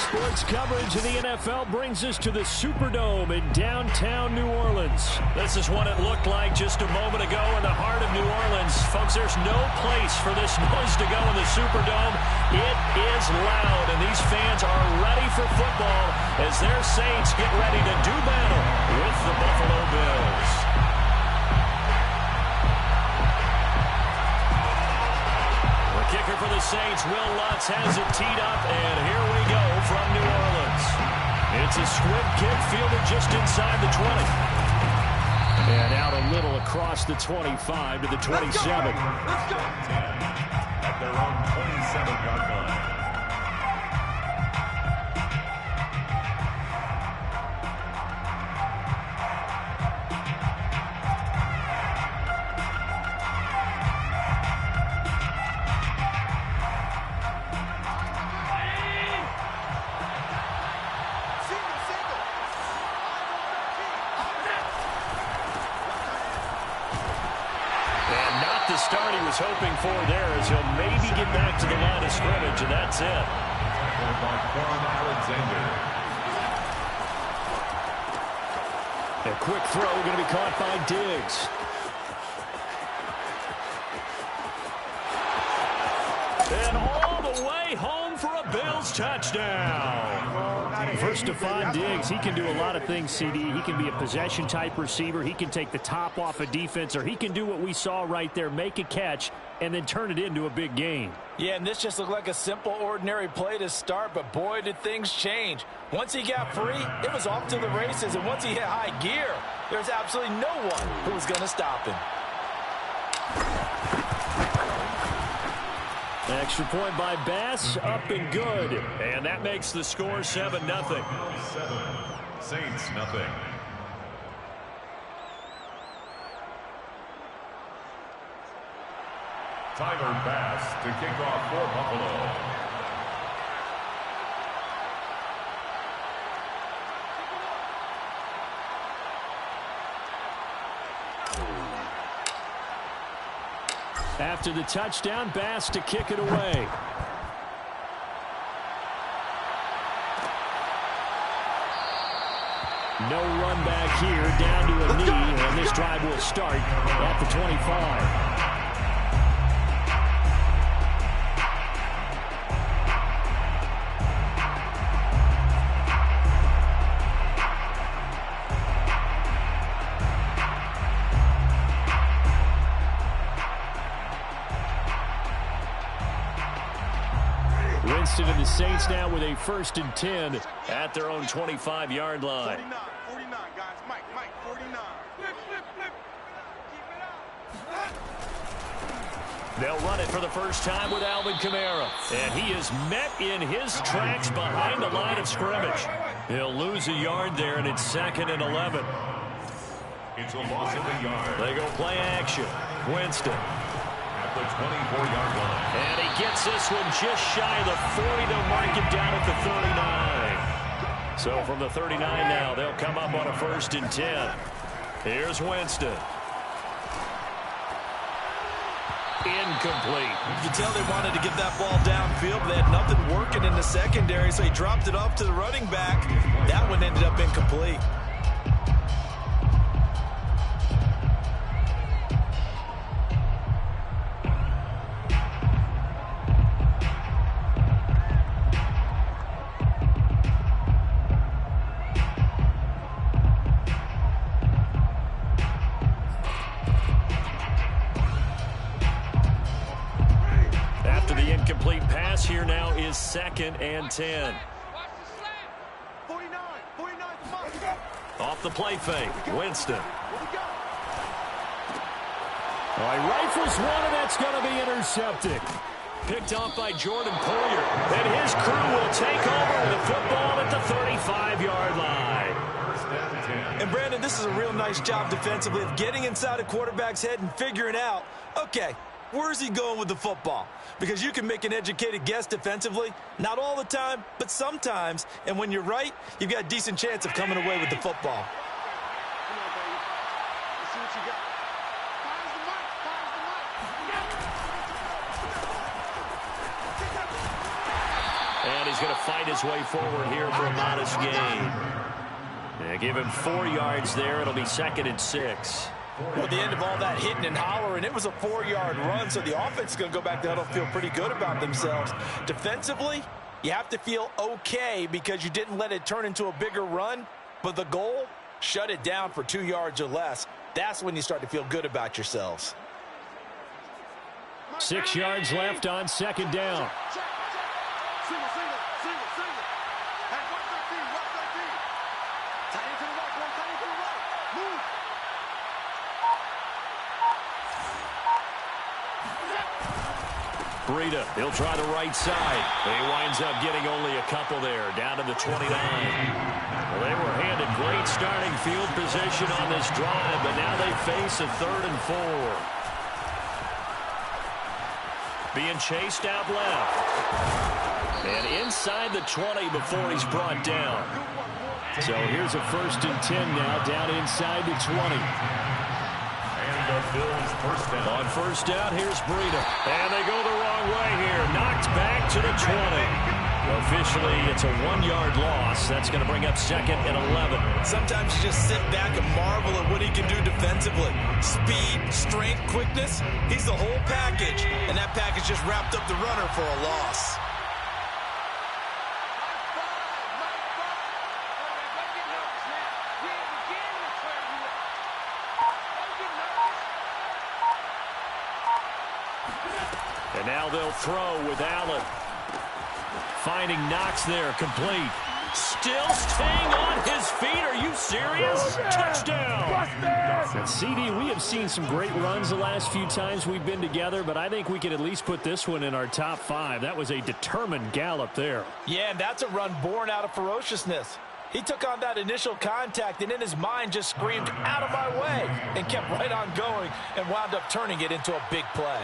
Sports coverage of the NFL brings us to the Superdome in downtown New Orleans. This is what it looked like just a moment ago in the heart of New Orleans. Folks, there's no place for this noise to go in the Superdome. It is loud, and these fans are ready for football as their Saints get ready to do battle with the Buffalo Bills. Kicker for the Saints, Will Lutz has it teed up, and here we go from New Orleans. It's a squib kick fielded just inside the 20. And out a little across the 25 to the 27. Let's go. At their own 27-yard line. Start he was hoping for there as he'll maybe get back to the line of scrimmage, and that's it. A quick throw going to be caught by Diggs. And all the way home for a Bills touchdown. First, Stephon Diggs, he can do a lot of things, CD. He can be a possession-type receiver. He can take the top off a defense, or he can do what we saw right there, make a catch, and then turn it into a big game. Yeah, and this just looked like a simple, ordinary play to start, but boy, did things change. Once he got free, it was off to the races, and once he hit high gear, there's absolutely no one who was going to stop him. Extra point by Bass, up and good. And that makes the score 7-0. Saints nothing. Tyler Bass to kick off for Buffalo. After the touchdown, Bass to kick it away. No run back here, down to a knee, and this drive will start at the 25. Winston and the Saints now with a 1st and 10 at their own 25-yard line. 49, guys. Mike, 49. They'll run it for the first time with Alvin Kamara. And he is met in his tracks behind the line of scrimmage. He'll lose a yard there, and it's 2nd and 11. It's a loss of a yard. They go play action. Winston. At the 24-yard line. And he gets this one just shy of the 40. They'll mark it down at the 39. So from the 39 now, they'll come up on a 1st and 10. Here's Winston. Incomplete. You can tell they wanted to get that ball downfield, but they had nothing working in the secondary, so he dropped it off to the running back. That one ended up incomplete. Incomplete pass here now is 2nd and 10. 49. Off the play fake, Winston. Rifles one, and that's going to be intercepted. Picked off by Jordan Poyer. And his crew will take over with the football at the 35-yard line. And Brandon, this is a real nice job defensively of getting inside a quarterback's head and figuring out, okay, where's he going with the football? Because you can make an educated guess defensively. Not all the time, but sometimes. And when you're right, you've got a decent chance of coming away with the football. Come on, baby. Let's see what you got. And he's going to fight his way forward here for a modest gain. Give him 4 yards there. It'll be 2nd and 6. Well, at the end of all that hitting and hollering, it was a 4-yard run, so the offense is going to go back to huddle, feel pretty good about themselves. Defensively, you have to feel okay because you didn't let it turn into a bigger run, but the goal, shut it down for 2 yards or less. That's when you start to feel good about yourselves. 6 yards left on 2nd down. Single. Hey, 113. Tight end to the right, boy. Tight end to the right. Move. Breida, he'll try the right side. He winds up getting only a couple there, down to the 29. Well, they were handed great starting field position on this drive, but now they face a 3rd and 4. Being chased out left. And inside the 20 before he's brought down. So here's a 1st and 10 now, down inside the 20. And the Bills first down. On 1st down, here's Breida. And they go the wrong way here. Knocked back to the 20. Officially, it's a 1-yard loss. That's going to bring up 2nd and 11. Sometimes you just sit back and marvel at what he can do defensively. Speed, strength, quickness. He's the whole package. And that package just wrapped up the runner for a loss. And now they'll throw with Allen. Finding Knox there, complete. Still staying on his feet. Are you serious? Touchdown. And CD, we have seen some great runs the last few times we've been together, but I think we could at least put this one in our top 5. That was a determined gallop there. Yeah, and that's a run born out of ferociousness. He took on that initial contact and in his mind just screamed, "Out of my way," and kept right on going and wound up turning it into a big play.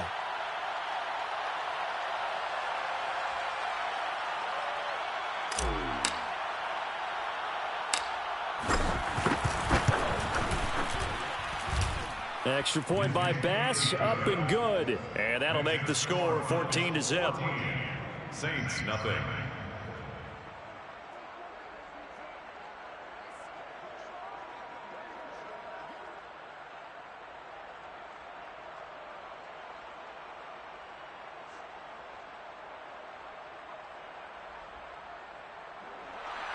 Extra point by Bass, up and good. And that'll make the score 14-0. Saints nothing.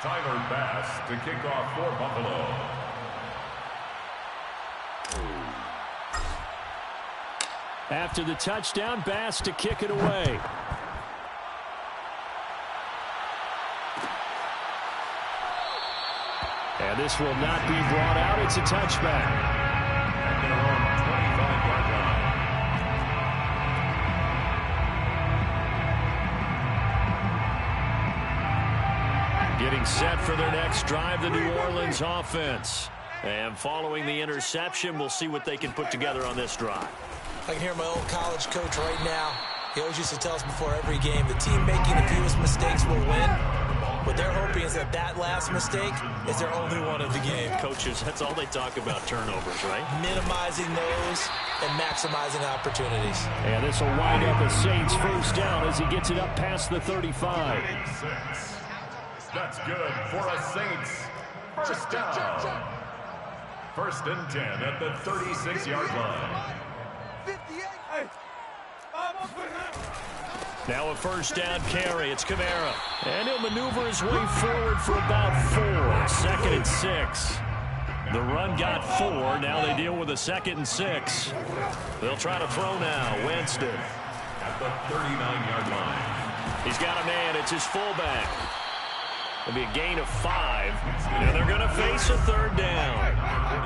Tyler Bass to kick off for Buffalo. After the touchdown, Bass to kick it away. And this will not be brought out. It's a touchback. At their own 25-yard line. Getting set for their next drive, the New Orleans offense. And following the interception, we'll see what they can put together on this drive. I can hear my old college coach right now. He always used to tell us before every game, the team making the fewest mistakes will win. What they're hoping is that last mistake is their only one of the game. Coaches, that's all they talk about, turnovers, right? Minimizing those and maximizing opportunities. And this will wind up a Saints first down as he gets it up past the 35. 6. That's good for a Saints first down. First and 10 at the 36-yard line. Now a first down carry. It's Kamara. And he'll maneuver his way forward for about 4. 2nd and 6. The run got 4. Now they deal with a 2nd and 6. They'll try to throw now. Winston. At the 39-yard line. He's got a man. It's his fullback. It'll be a gain of 5. And they're going to face a 3rd down.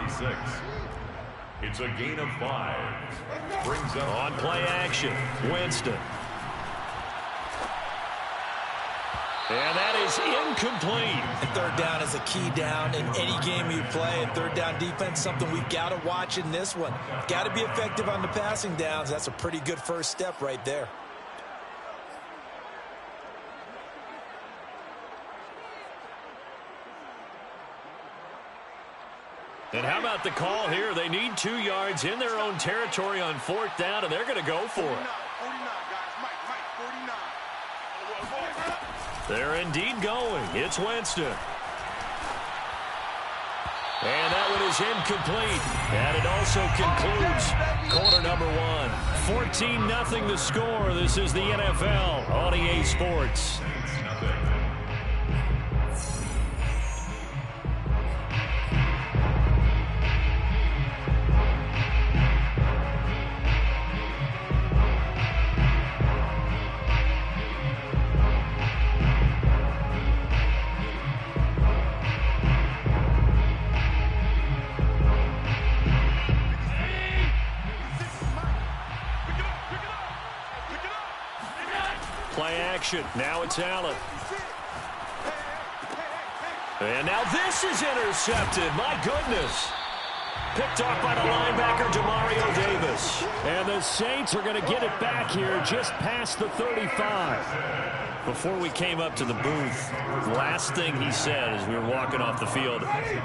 46. It's a gain of 5. Brings up on play action. Winston. And that is incomplete. And 3rd down is a key down in any game you play. And 3rd down defense, something we've got to watch in this one. Got to be effective on the passing downs. That's a pretty good first step right there. And how about the call here? They need 2 yards in their own territory on 4th down, and they're going to go for it. 49, guys. Mike, 49. They're indeed going. It's Winston. And that one is incomplete. And it also concludes quarter number 1. 14-0 the score. This is the NFL on EA Sports. Play action. Now it's Allen. And now this is intercepted. My goodness. Picked off by the linebacker, Demario Davis. And the Saints are going to get it back here just past the 35. Before we came up to the booth, last thing he said as we were walking off the field,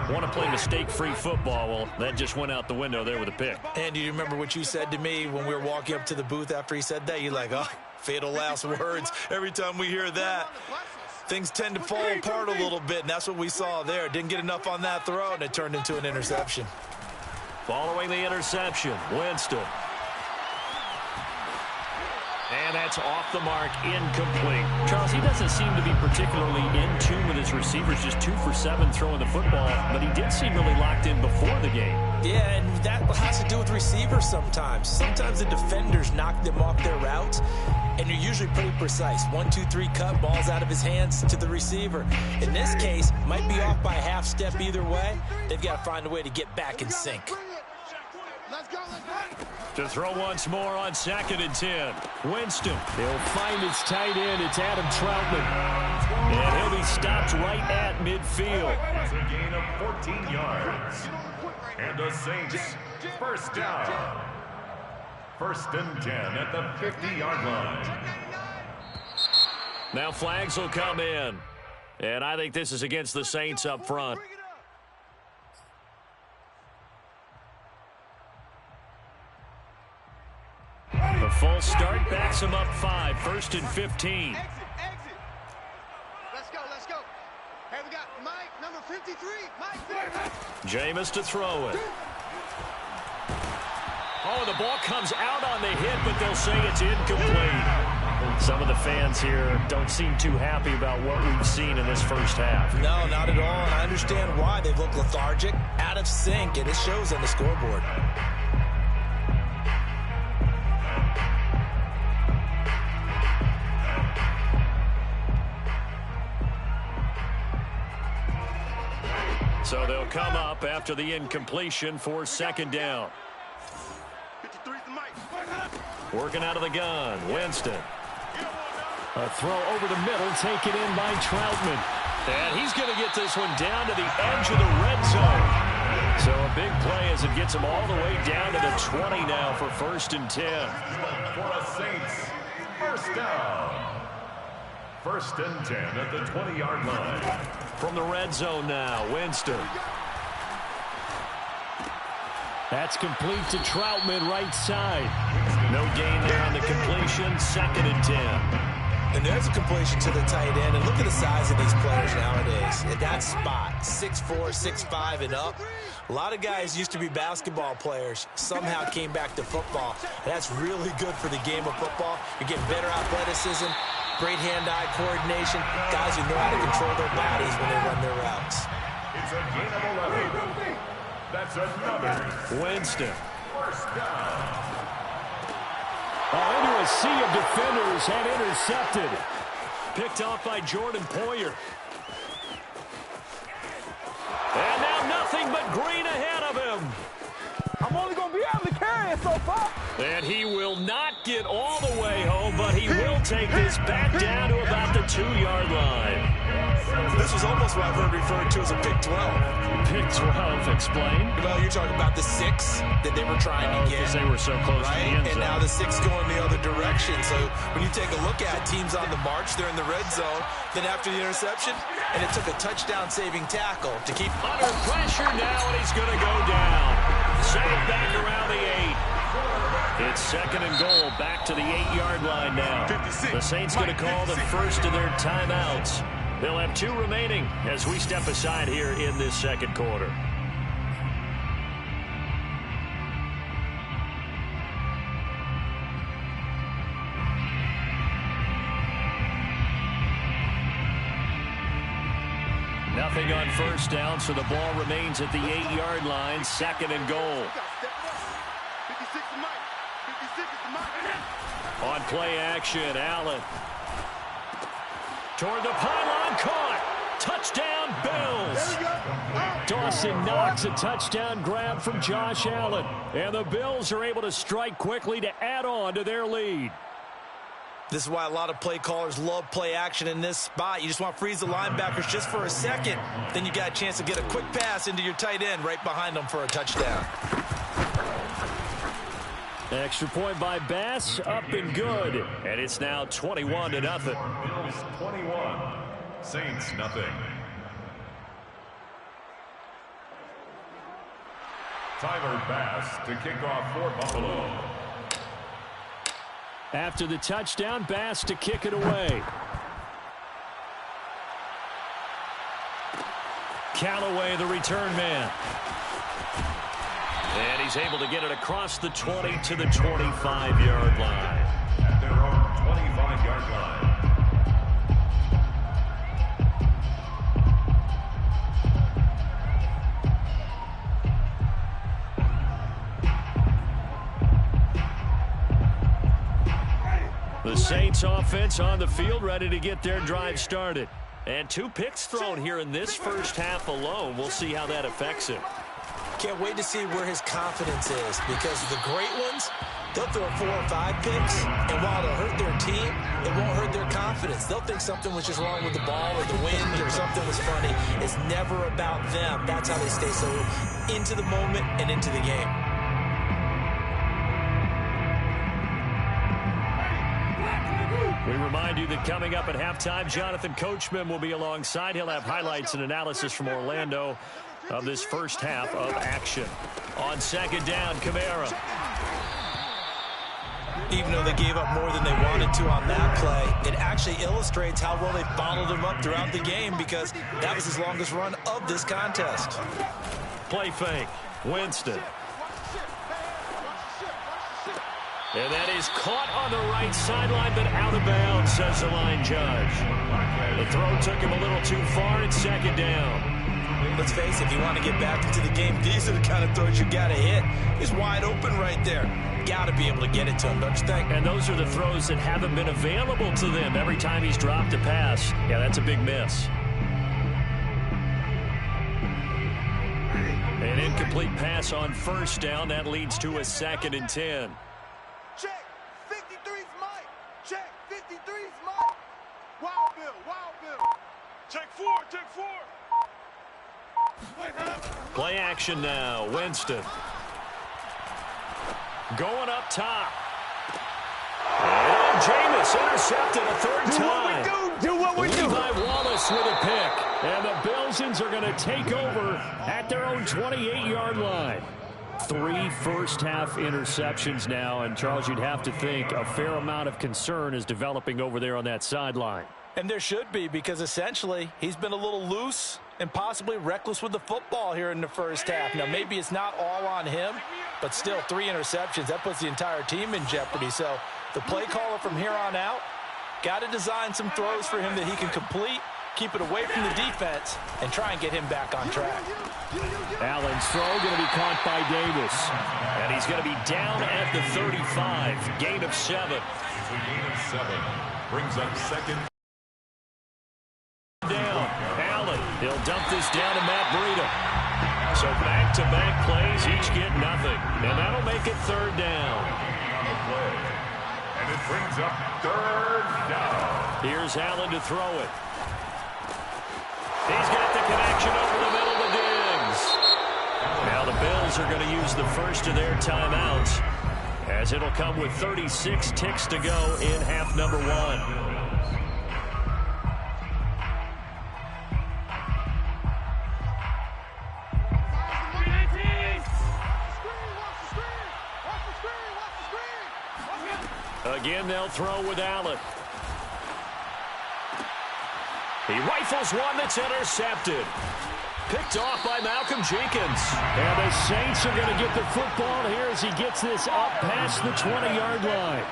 want to play mistake-free football. Well, that just went out the window there with a pick. And do you remember what you said to me when we were walking up to the booth after he said that? You're like, oh, fatal last words. Every time we hear that, things tend to fall apart a little bit, and that's what we saw there. Didn't get enough on that throw, and it turned into an interception. Following the interception, Winston. And that's off the mark, incomplete. Charles, he doesn't seem to be particularly in tune with his receivers, just 2 for 7 throwing the football, but he did seem really locked in before the game. Yeah, and that has to do with receivers sometimes. Sometimes the defenders knock them off their routes, and you're usually pretty precise. 1, 2, 3 cut, balls out of his hands to the receiver. In this case, might be off by a half step either way. They've got to find a way to get back in sync. Let's go, let's go. To throw once more on 2nd and 10. Winston. He'll find his tight end. It's Adam Troutman. And he'll be stopped right at midfield. It's a gain of 14 yards. And the Saints, first down. 1st and 10 at the 50-yard line. Now flags will come in. And I think this is against the Saints up front. The full start backs him up 5. 1st and 15. Exit. Let's go, let's go. Hey, we got Mike, number 53. Mike. Jameis to throw it. Oh, the ball comes out on the hit, but they'll say it's incomplete. Some of the fans here don't seem too happy about what we've seen in this first half. No, not at all, and I understand why. They look lethargic, out of sync, and it shows on the scoreboard. So they'll come up after the incompletion for 2nd down. 53's the Mike. Working out of the gun, Winston. A throw over the middle, taken in by Troutman. And he's going to get this one down to the edge of the red zone. So a big play as it gets him all the way down to the 20 now for 1st and 10. For the Saints, first down. 1st and 10 at the 20-yard line. From the red zone now, Winston. That's complete to Troutman, right side. No gain there on the completion, 2nd and 10. And there's a completion to the tight end. And look at the size of these players nowadays. At that spot, 6'4", 6'5", and up. A lot of guys used to be basketball players, somehow came back to football. And that's really good for the game of football. You're getting better athleticism, great hand-eye coordination, guys who know how to control their bodies when they run their routes. It's a gain of 11. That's another. Winston. First down. Into a sea of defenders and intercepted. Picked off by Jordan Poyer. And now nothing but green ahead of him. I'm only going to be able to carry it so far. And he will not get all the way home, but he will take this back down to about the 2-yard line. This was almost what I've heard referred to as a Big 12. Big 12, explain. Well, you're talking about the 6 that they were trying to get. Because they were so close to the Right, end zone. and now the 6 going the other direction. So when you take a look at teams on the march, they're in the red zone. Then after the interception, and it took a touchdown-saving tackle to keep Under pressure now, and he's going to go down. Safe back around the 8. It's 2nd and goal, back to the 8-yard line now. 56. The Saints going to call the first of their timeouts. They'll have 2 remaining as we step aside here in this 2nd quarter. Nothing on first down, so the ball remains at the 8-yard line, 2nd and goal. 56 is Mike. 56 is the Mike. On play action, Allen. Toward the pylon, caught. Touchdown, Bills. Dawson Knox, a touchdown grab from Josh Allen. And the Bills are able to strike quickly to add on to their lead. This is why a lot of play callers love play action in this spot. You just want to freeze the linebackers just for a second. Then you got a chance to get a quick pass into your tight end right behind them for a touchdown. Extra point by Bass, up and good. And it's now 21-0. Bills 21. Saints nothing. Tyler Bass to kick off for Buffalo. After the touchdown, Bass to kick it away. Callaway, the return man. And he's able to get it across the 20 to the 25-yard line. At their own 25-yard line. The Saints offense on the field, ready to get their drive started. And 2 picks thrown here in this first half alone. We'll see how that affects it. Can't wait to see where his confidence is, because the great ones, they'll throw 4 or 5 picks, and while it'll hurt their team, it won't hurt their confidence. They'll think something was just wrong with the ball or the wind or something was funny. It's never about them. That's how they stay so into the moment and into the game. We remind you that coming up at halftime, Jonathan Coachman will be alongside. He'll have highlights and analysis from Orlando of this first half of action. On second down, Kamara. Even though they gave up more than they wanted to on that play, it actually illustrates how well they bottled him up throughout the game, because that was his longest run of this contest. Play fake. Winston. And that is caught on the right sideline, but out of bounds, says the line judge. The throw took him a little too far. It's second down. Let's face it, if you want to get back into the game, these are the kind of throws you got to hit. He's wide open right there. Got to be able to get it to him, don't you think? And those are the throws that haven't been available to them every time he's dropped a pass. Yeah, that's a big miss. An incomplete pass on first down. That leads to a 2nd and 10. Check. 53's Mike. Check. 53's Mike. Wild Bill. Wild Bill. Check 4. Check 4. Play action now. Winston. Going up top. And Jameis intercepted a third time. Do what we do. Levi Wallace with a pick. And the Bills are going to take over at their own 28-yard line. 3 first-half interceptions now. And, Charles, you'd have to think a fair amount of concern is developing over there on that sideline. And there should be, because essentially he's been a little loose and possibly reckless with the football here in the first half. Now, maybe it's not all on him, but still 3 interceptions. That puts the entire team in jeopardy. So the play caller from here on out got to design some throws for him that he can complete, keep it away from the defense, and try and get him back on track. Allen's throw going to be caught by Davis. And he's going to be down at the 35. Gain of 7. It's a gain of 7. Brings up second. Down. Allen. He'll dump this down to Matt Breida. So back-to-back plays, each get nothing. And that'll make it 3rd down. And it brings up 3rd down. Here's Allen to throw it. He's got the connection over the middle to Diggs. Now the Bills are going to use the first of their timeouts, as it'll come with 36 ticks to go in half number 1. Again, they'll throw with Allen. He rifles one that's intercepted. Picked off by Malcolm Jenkins. And the Saints are going to get the football here as he gets this up past the 20-yard line.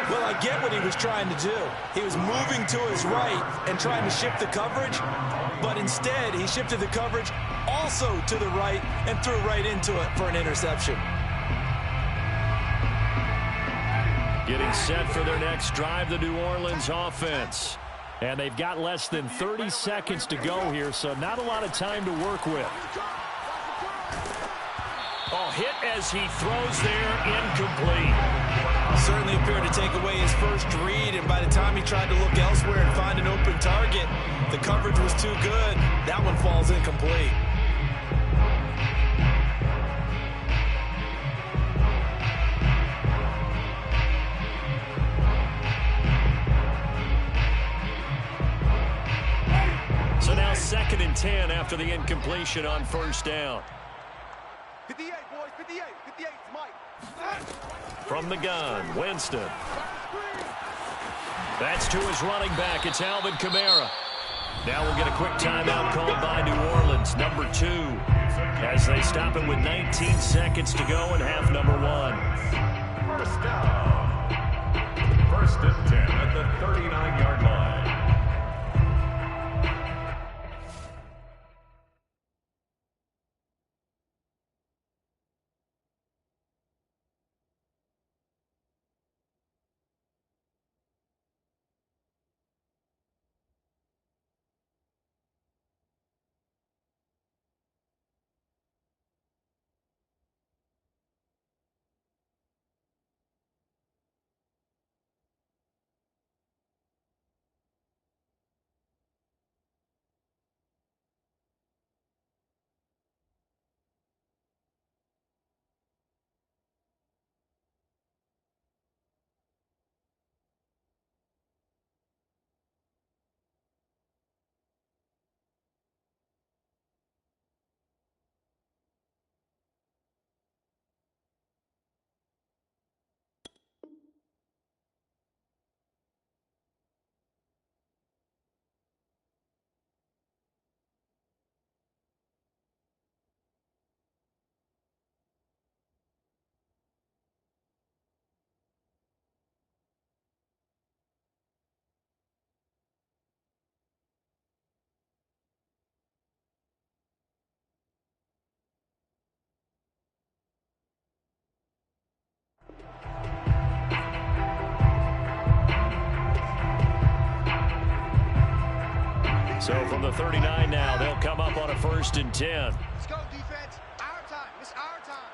Well, I get what he was trying to do. He was moving to his right and trying to shift the coverage, but instead he shifted the coverage also to the right and threw right into it for an interception. Getting set for their next drive, the New Orleans offense. And they've got less than 30 seconds to go here, so not a lot of time to work with. Oh, hit as he throws there, incomplete. Certainly appeared to take away his first read, and by the time he tried to look elsewhere and find an open target, the coverage was too good. That one falls incomplete. So now 2nd and 10 after the incompletion on first down. 58, boys, 58. 58's Mike. From the gun, Winston. That's to his running back. It's Alvin Kamara. Now we'll get a quick timeout called by New Orleans, number 2, as they stop it with 19 seconds to go in half number 1. First down. 1st and 10 at the 39-yard line. So from the 39 now, they'll come up on a 1st and 10. Let's go, defense. Our time. It's our time.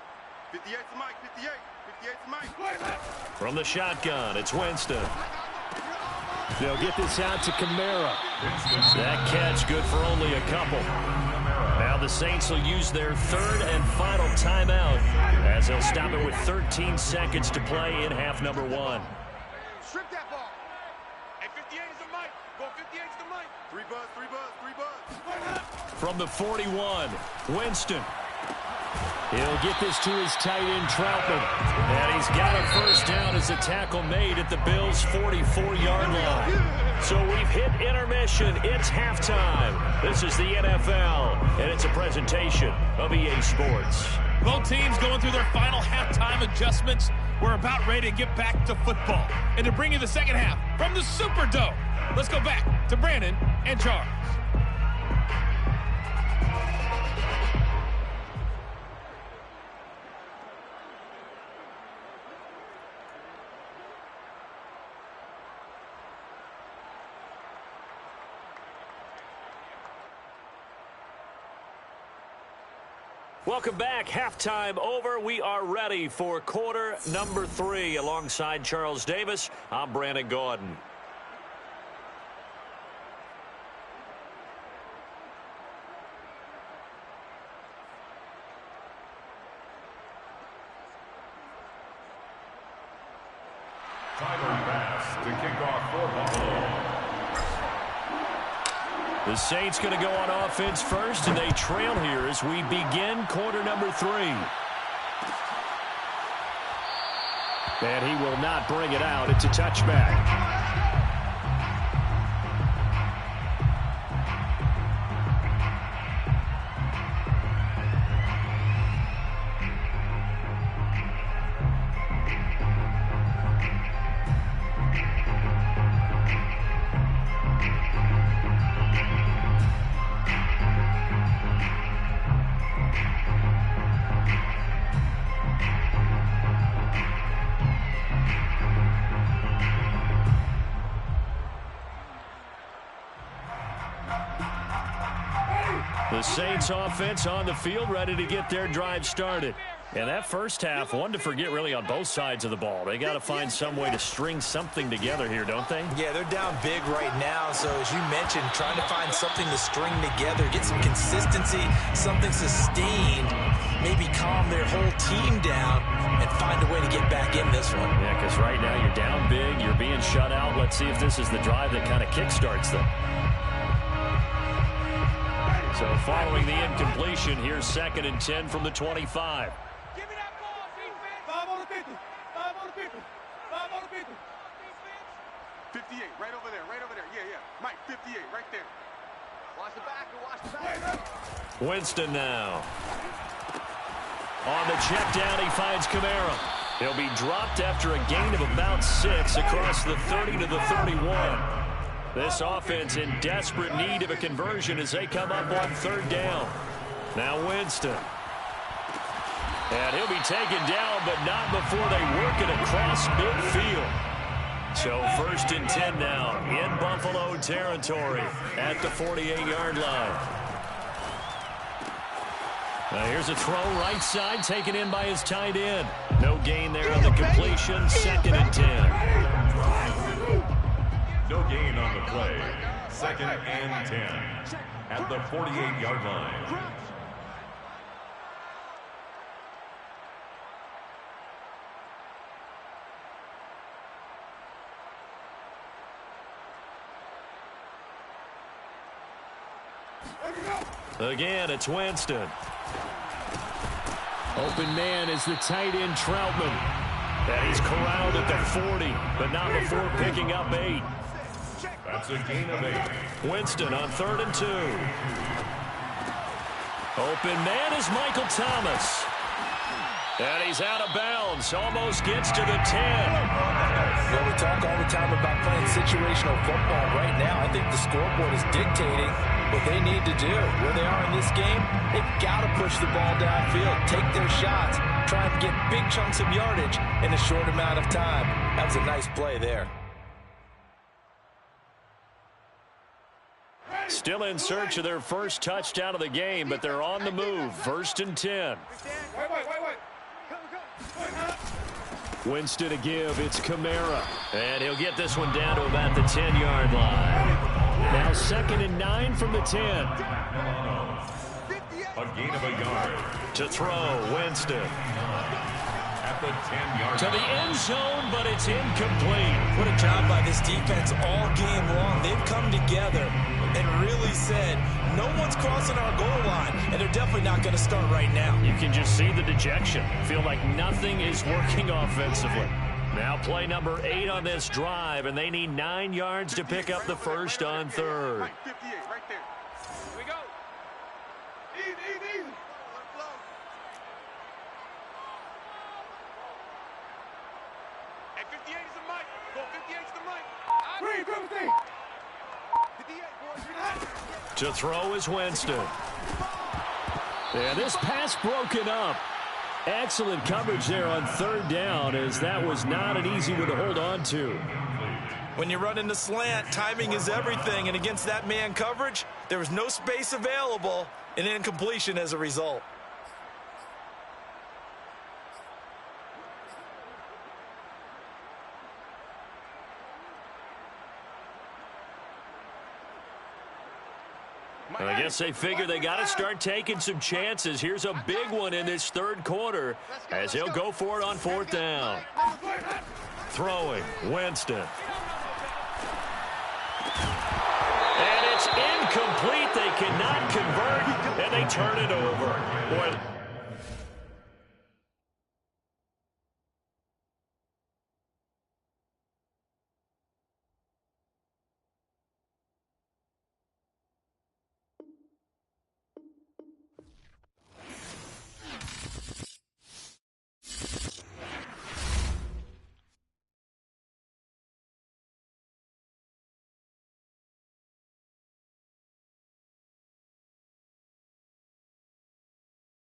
58 to Mike. 58. 58 to Mike. From the shotgun, it's Winston. They'll get this out to Kamara. That catch good for only a couple. Now the Saints will use their 3rd and final timeout as they'll stop it with 13 seconds to play in half number 1. Strip that ball. Hey, 58 is the Mike. Go 58 is the Mike. 3 buzz, 3 buzz, 3 buzz. From the 41, Winston. He'll get this to his tight end, Troutman. And he's got a 1st down as a tackle made at the Bills' 44-yard line. So we've hit intermission. It's halftime. This is the NFL, and it's a presentation of EA Sports. Both teams going through their final halftime adjustments. We're about ready to get back to football. And to bring you the second half from the Superdome, let's go back to Brandon and Charles. Welcome back. Halftime over. We are ready for quarter number 3. Alongside Charles Davis, I'm Brandon Gordon. Tyler Bass to kick off for Buffalo. The Saints going to go on offense first, and they trail here as we begin quarter number 3. And he will not bring it out. It's a touchback. The Saints offense on the field, ready to get their drive started. And that first half, one to forget really on both sides of the ball. They got to find some way to string something together here, don't they? Yeah, they're down big right now. So as you mentioned, trying to find something to string together, get some consistency, something sustained, maybe calm their whole team down and find a way to get back in this one. Yeah, because right now you're down big, you're being shut out. Let's see if this is the drive that kind of kickstarts them. So following the incompletion, here's 2nd and 10 from the 25. Give me that ball, defense. 5 on the 50. 5 on the 50. 5 on the 50. 58, right over there, right over there. Yeah, yeah. Mike, 58, right there. Watch the back, watch the back. Winston now. On the check down, he finds Kamara. He'll be dropped after a gain of about 6 across the 30 to the 31. This offense in desperate need of a conversion as they come up on 3rd down. Now Winston. And he'll be taken down, but not before they work it across midfield. So 1st and 10 now in Buffalo territory at the 48-yard line. Now here's a throw right side taken in by his tight end. No gain there on the completion. 2nd and 10. No gain on the play. 2nd and 10 at the 48-yard line. Again, it's Winston. Open man is the tight end, Troutman. And he's corralled at the 40, but not before picking up 8. That's a gain of 8. Winston on 3rd and 2. Open man is Michael Thomas. And he's out of bounds. Almost gets to the 10. Well, we talk all the time about playing situational football. Right now, I think the scoreboard is dictating what they need to do. Where they are in this game, they've got to push the ball downfield, take their shots, try and get big chunks of yardage in a short amount of time. That was a nice play there. Still in search of their first touchdown of the game, but they're on the move. 1st and 10. Winston to give. It's Kamara. And he'll get this one down to about the 10-yard line. Now 2nd and 9 from the 10. A gain of a yard. To throw, Winston. At the 10-yard To the end zone, but it's incomplete. What a job by this defense all game long. They've come together and really said, no one's crossing our goal line, and they're definitely not going to start right now. You can just see the dejection. Feel like nothing is working offensively. Now play number 8 on this drive, and they need 9 yards to pick up the first on 3rd. 58, right there. Here we go. Easy. Hey, 58 is the mic. Go, 58 is the mic. Green, 58, boys. To throw is Winston. And this pass broken up. Excellent coverage there on 3rd down, as that was not an easy one to hold on to. When you run in the slant, timing is everything, and against that man coverage, there was no space available, and incompletion as a result. I guess they figure they got to start taking some chances. Here's a big one in this 3rd quarter as he'll go for it on 4th down. Throwing, Winston. And it's incomplete. They cannot convert, and they turn it over. Boy,